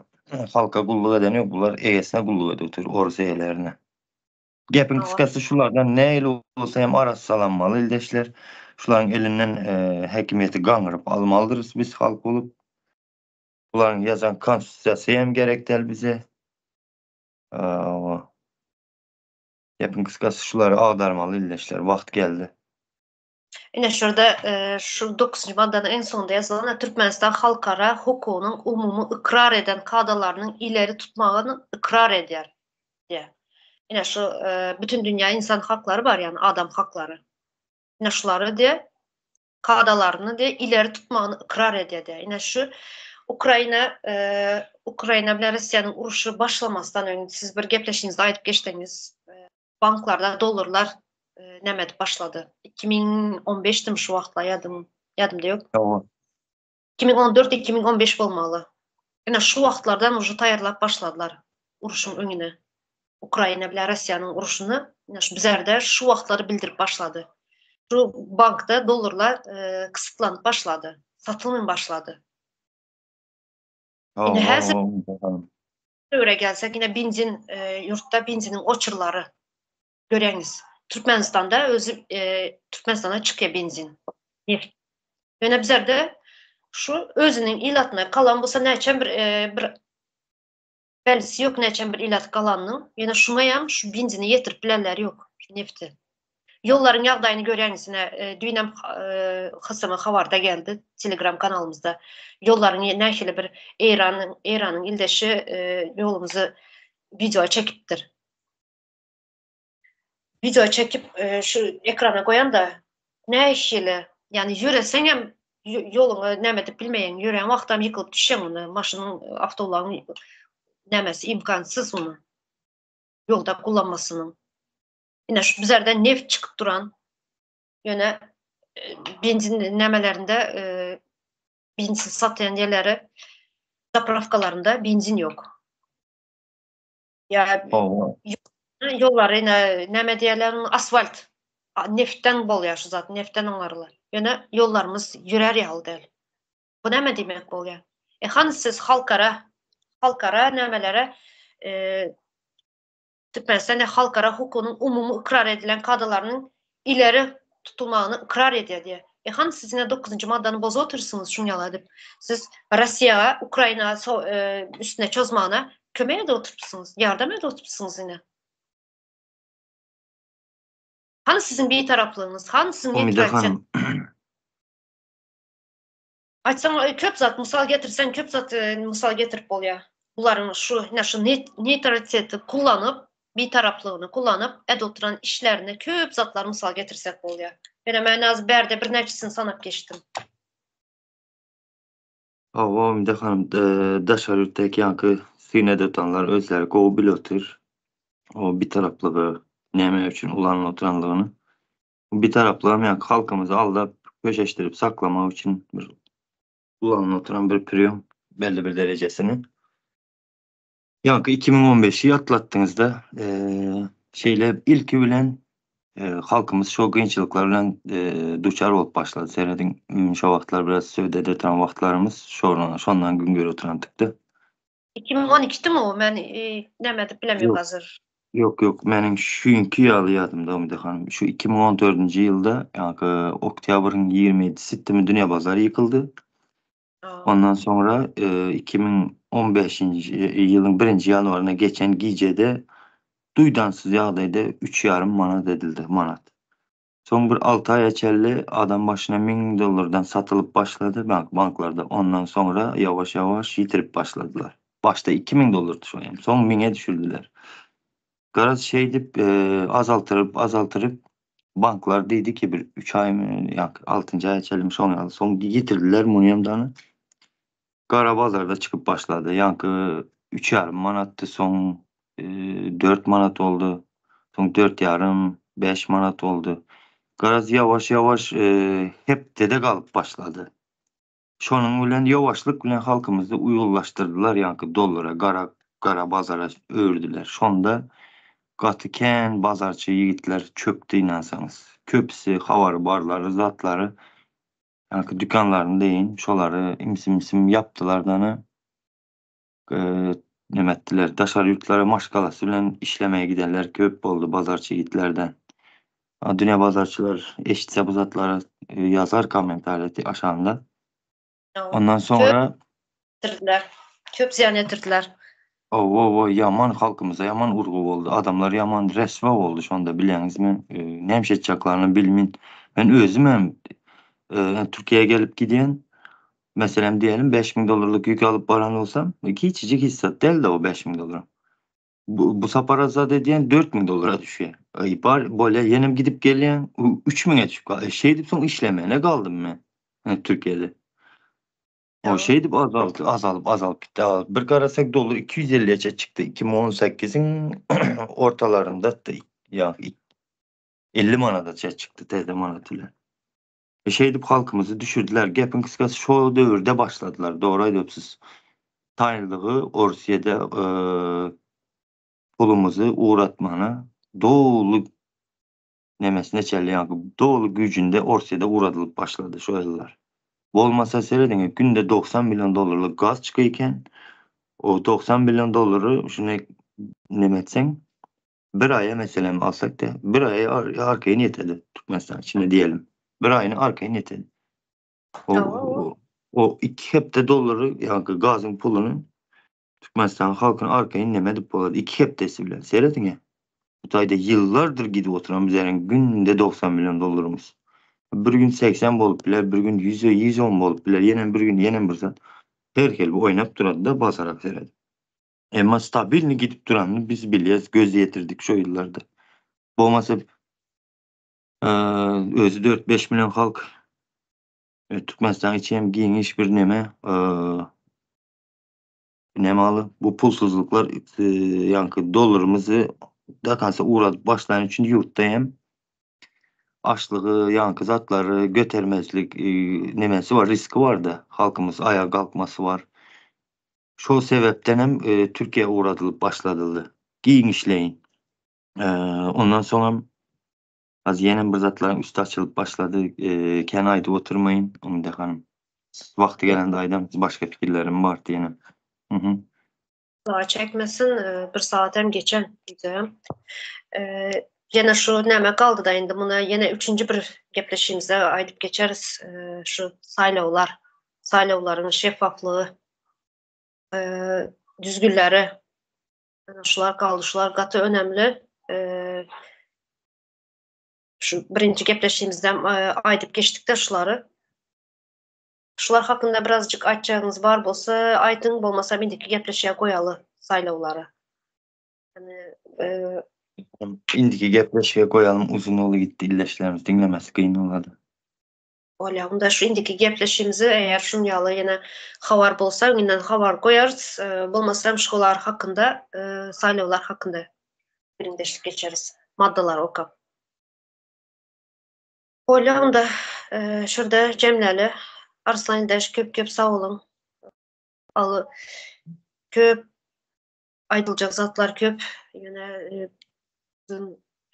halka kulluk edeniyor. Bunlar egesine kulluk ediyor. Orası egelerine. Gepin Tamam. kıskası şulardan ne ile olsa hem arası salanmalı ildeşler. Şuların elinden hekimiyeti gangırıp almalıdırız biz halk olup. Bunların yazan konstitusiyası hem gerektel bize. Gepin kıskası şuları ağdarmalı ildeşler. Vakt geldi. Yine şurada şu 9. maddenin en sonunda yazılan Türkmenistan halkara hukukunun umumu ikrar eden kadalarının ileri tutmağını ikrar eder diye. Yine şu bütün dünya insan hakları var yani adam hakları. Yine şuları diye kadalarını diye ileri tutmağını ikrar eder diye. Yine şu Ukrayna bilen Rusya'nın uruşu başlamasından önce siz bir gepleşinizi ayıp geçtiniz. Banklarda dolarlar nemed başladı. 2015'tim şu vaxtla yadımda yok. Tamam. 2014-2015 olmalı. Yani şu vaxtlardan ucu tayarlap başladılar uruşun önüne. Ukrayna bilen Rusya'nın uruşunu bizler şu vaxtları bildirip başladı. Şu bankda dolarlar kısıtlanıp başladı. Satılmaya başladı. Yine her öyle gelsek yine benzin yurtta benzinin oçurları göreniz. Türkmenistan'da Türkmenistan'a çıkıyor benzin. Neft. Yine bizler de şu özünün ilatına kalan bulsa neçen bir belisi yok neçen bir ilat kalanının. Yine şumayam şu benzini yetirip bilenler yok. Şu nefti. Yolların yağdayını göreniz yine düğünem kısmı havarda geldi Telegram kanalımızda. Yolların neşeli bir İran'ın ildeşi yolumuzu video çekiptir. Video çekip şu ekrana koyan da ne işiyle yani yüresen hem yolunu nemedip bilmeyen yürüyen vaktam yıkılıp düşen onu maşının avtoların nemesi imkansız onu yolda kullanmasının. Yine şu bizlerden neft çıkıp duran yine benzin nemelerinde benzin satayan yerleri zapravkalarında benzin yok. Ya yollar yine neme diyelim asfalt. Neftten bol yaşı zaten. Neftten onlarlar. Yani yollarımız yürer yağlı değil. Bu ne demek oluyor? Hani siz halkara nemelere Türkmenistan'da halkara hukukunun umumu ikrar edilen kadılarının ileri tutulmağını ikrar ediyor diye. Hani siz yine 9. maddanı bozu oturursunuz şunu yaladip. Siz Rusya, Ukrayna üstüne çözmağına kömeğe de oturursunuz. Yardım ede oturursunuz yine. Hani sizin bir taraflığınız, hani sizin yetkiliyseniz. Açsam köp zat misal getirsen köp zat misal getirip oluyor. Bunların şu neytraliteti kullanıp bir taraflığını kullanıp oturan işlerine köp zatlar misal getirsek oluyor. Ben hemen az berde bir neçesini sanıp geçtim. Ümide Hanım daşarırtaki yankı sinede tutanlar özleri kovu bilotur. O bir taraflığı neme için ulanın oturanlığını. Bir taraflığım yankı halkımızı aldap köşeştirip saklamak için bir ulanın oturan bir priyon belli bir derecesini. Yankı 2015'i atlattığınızda şeyle ilki bilen halkımız şu qiyinçiliklar bilen duçar olup başladı. Seyredin şu vaxtlar biraz sövdədə oturan vaxtlarımız şondan gün görə oturandıqdı. 2012'de mi o? Ben demedim bilemiyorum Yok. hazır. Yok, mənim şünkü yalı yadımda Ümide Hanım. Şu 2014 yılda yankı oktyabrın 27'si mi Dünya Bazarı yıkıldı. Ondan sonra 2015 yılın 1. yanvarına geçen gecede duydansız yağdaydı 3,5 manat edildi manat. Son bir 6 ay içerisinde adam başına $1000'dan satılıp başladı banklarda. Ondan sonra yavaş yavaş yitirip başladılar. Başta $2000 şu an. Son 1000'e düşürdüler. Garaz deyip azaltırıp banklar dedi ki bir 3 ay mı 6. ay içerisinde son yitirdiler Munyamdan'ı. Qara bazarda çıkıp başladı. Yankı 3,5 manattı son 4 manat oldu. Son 4,5 5 manat oldu. Garaz yavaş yavaş hep dede kalıp başladı. Şonun bilen yavaşlık bilen halkımızı uyullaştırdılar yankı dollara, qara bazara ördüler. Şonda qatıken bazarçı yiğitler çöktü inansanız. Köpüsü, havarı, barları, zatları yankı dükkanlarını deyin, şoları imsim yaptılar danı nemettiler. Daşar yurtlara maşgalası bilen işlemeye gidenler köp oldu bazarçı yiğitlerden. Dünya bazarçılar eşitse bu zatlara yazar komentariyeti aşağında. Ondan sonra Köp ziyan ettirdiler. o yaman halkımıza yaman urgu oldu. Adamlar yaman resva oldu şonda bileniz mi? Nemşetçaklarını bilmin. Ben özüm hem Türkiye'ye gelip gidiyen mesela diyelim $5.000 yük alıp baran olsam hiçcik hissat değil de o $5.000. Bu saparaza dediğin $4.000 düşüyor. Böyle yenim gidip gelen 3.000'e çıkıyor. Deyip son işlemeye kaldım ben Türkiye'de. O deyip azalıp gitti. Bir karasak dolar 250'ye çıktı. 2018'in ortalarında ya 50 manada çıktı tezde manatıyla. Deyip halkımızı düşürdüler. Gepin kıskası şu dövrde başladılar. Doğraydı öpsüz. Tanrılığı Orsiye'de pulumuzu uğratmanı doğulu nemesine çelli doğulu gücünde Orsiye'de uğradılıp başladı şu yıllar. Bu olmasa seyredin günde $90 milyon gaz çıkıyken o $90 milyon şunu nemetsen bir aya mesela alsak da bir aya arkaya niyet edin. Mesela şimdi diyelim. Bir ayını arkaya niyet edin. O iki hepte doları yani gazın pulunun Türkmenistan halkın arkaya nemedip boladı. İki heptesi bile. Seyredin ya. Bu ayda yıllardır gidip oturan bizlerin günde $90 milyon. Bir gün 80 bolup biler, bir gün 110 bolup biler, yenen bir gün yenen bir zat. Herkel bu oynap duradı da basarak seyredin. Ama stabilni gidip duranını biz biliyoruz, göz yetirdik şu yıllarda. Bu olmasa özü 4-5 milyon halk Türkmenistan için hem giyiniş bir nemalı. Bu pulsuzluklar yankı dolarımızı da kansa uğradık başlayan için yurtta hem açlığı, yankı zatları, götermezlik nemesi var, riski var da halkımız ayağa kalkması var. Şu sebepten hem Türkiye uğradılıp başladıldı. Giyin işleyin. Ondan sonra az yeni bir zatların üstü açılıp başladı. Kenaydı oturmayın. Ümide Hanım. Vakti gelende aydan başka fikirlerim var diyelim. Hı. Daha çekmesin bir saatem geçen diyeceğim. Yine şu neme kaldı da indi buna yine üçüncü bir gepleşimizde aydıp geçeriz. Şu saylovların şeffaflığı, düzgünleri, şular kaldı, şular katı önemli. Şu birinci gepleşimizden aydıp geçtik de şular hakkında birazcık açacağınız var bolsa aydın bolmasa mindiki gepleşeye koyalı saylovları. Yani İndiki gepleşmeye koyalım uzun yolu gitti illeşlerimiz dinlemesi kıyın oladı. Ola, unda şu indiki gepleşimizi eğer şunyalı yine havar bolsa öňünden havar koyarız. Bolmasam şolar hakkında, saylovlar hakkında birindeşlik geçeriz. Maddalar okap. Ola, unda şurada Cemleli, Arslan Deş köp sağ olun. Alı köp aydılacak zatlar köp. Yine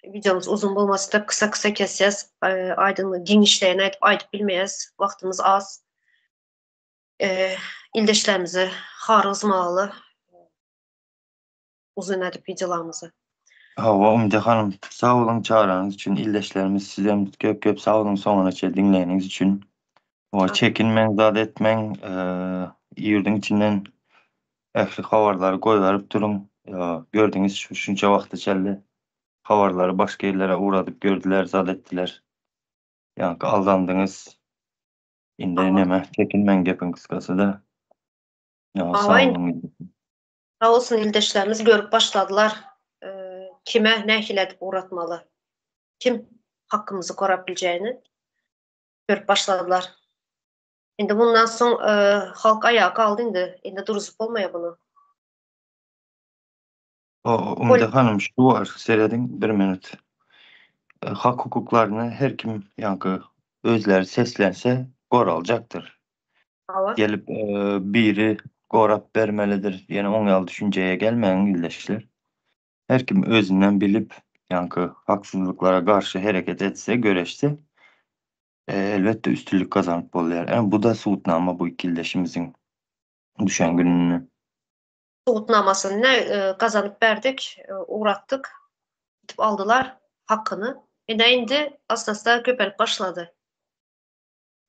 videomuz uzun bulması da kısa kısa keseceğiz. Aydınlığı genişleyen aydıp bilmeyiz. Vaktimiz az. İldeşlerimizi harızmalı uzun edip videolarımızı. Hava Umide Hanım sağ olun çağıranız için, ildeşlerimiz size köp köp sağ olun sonraça dinleyiniz için. O çekinmen, zat etmen, yurdun içinden ehli havarları koyuverip durun. Gördüğünüz şunca vakti çeldi. Havarları başka yerlere uğradıp gördüler, zat ettiler. Yani aldandınız. İndi neme çekinmen gepin kıskası da. Ya sağ Aynen. olun. Sağ olsun ildeşlerimiz görüp başladılar. Kime ne edip uğratmalı? Kim hakkımızı korabileceğini görüp başladılar. Şimdi bundan sonra halk ayağa kaldı indi. Şimdi duruzup olmaya bunu. Umide Hanım şu var seyredin bir minut. Hak hukuklarını her kim yankı özleri seslense koralacaktır. Hava. Gelip biri korap vermelidir. Yani on yal düşünceye gelmeyen ildeşler. Her kim özünden bilip yankı haksızlıklara karşı hareket etse, göreşse elbette üstünlük kazanıp oluyor. Yani bu da suutnama bu iki ildeşimizin düşen gününü. Soğutnamasını ne kazanıp verdik, uğrattık. Gidip aldılar hakkını. Indi aslında köpelip başladı.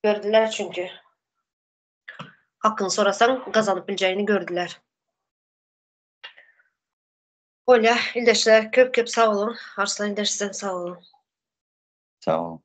Gördüler çünkü. Hakkını sorasan kazanıp bileceğini gördüler. Öyle ildeşler köp köp sağ olun. Arslan ildeşten sağ olun. Sağ olun.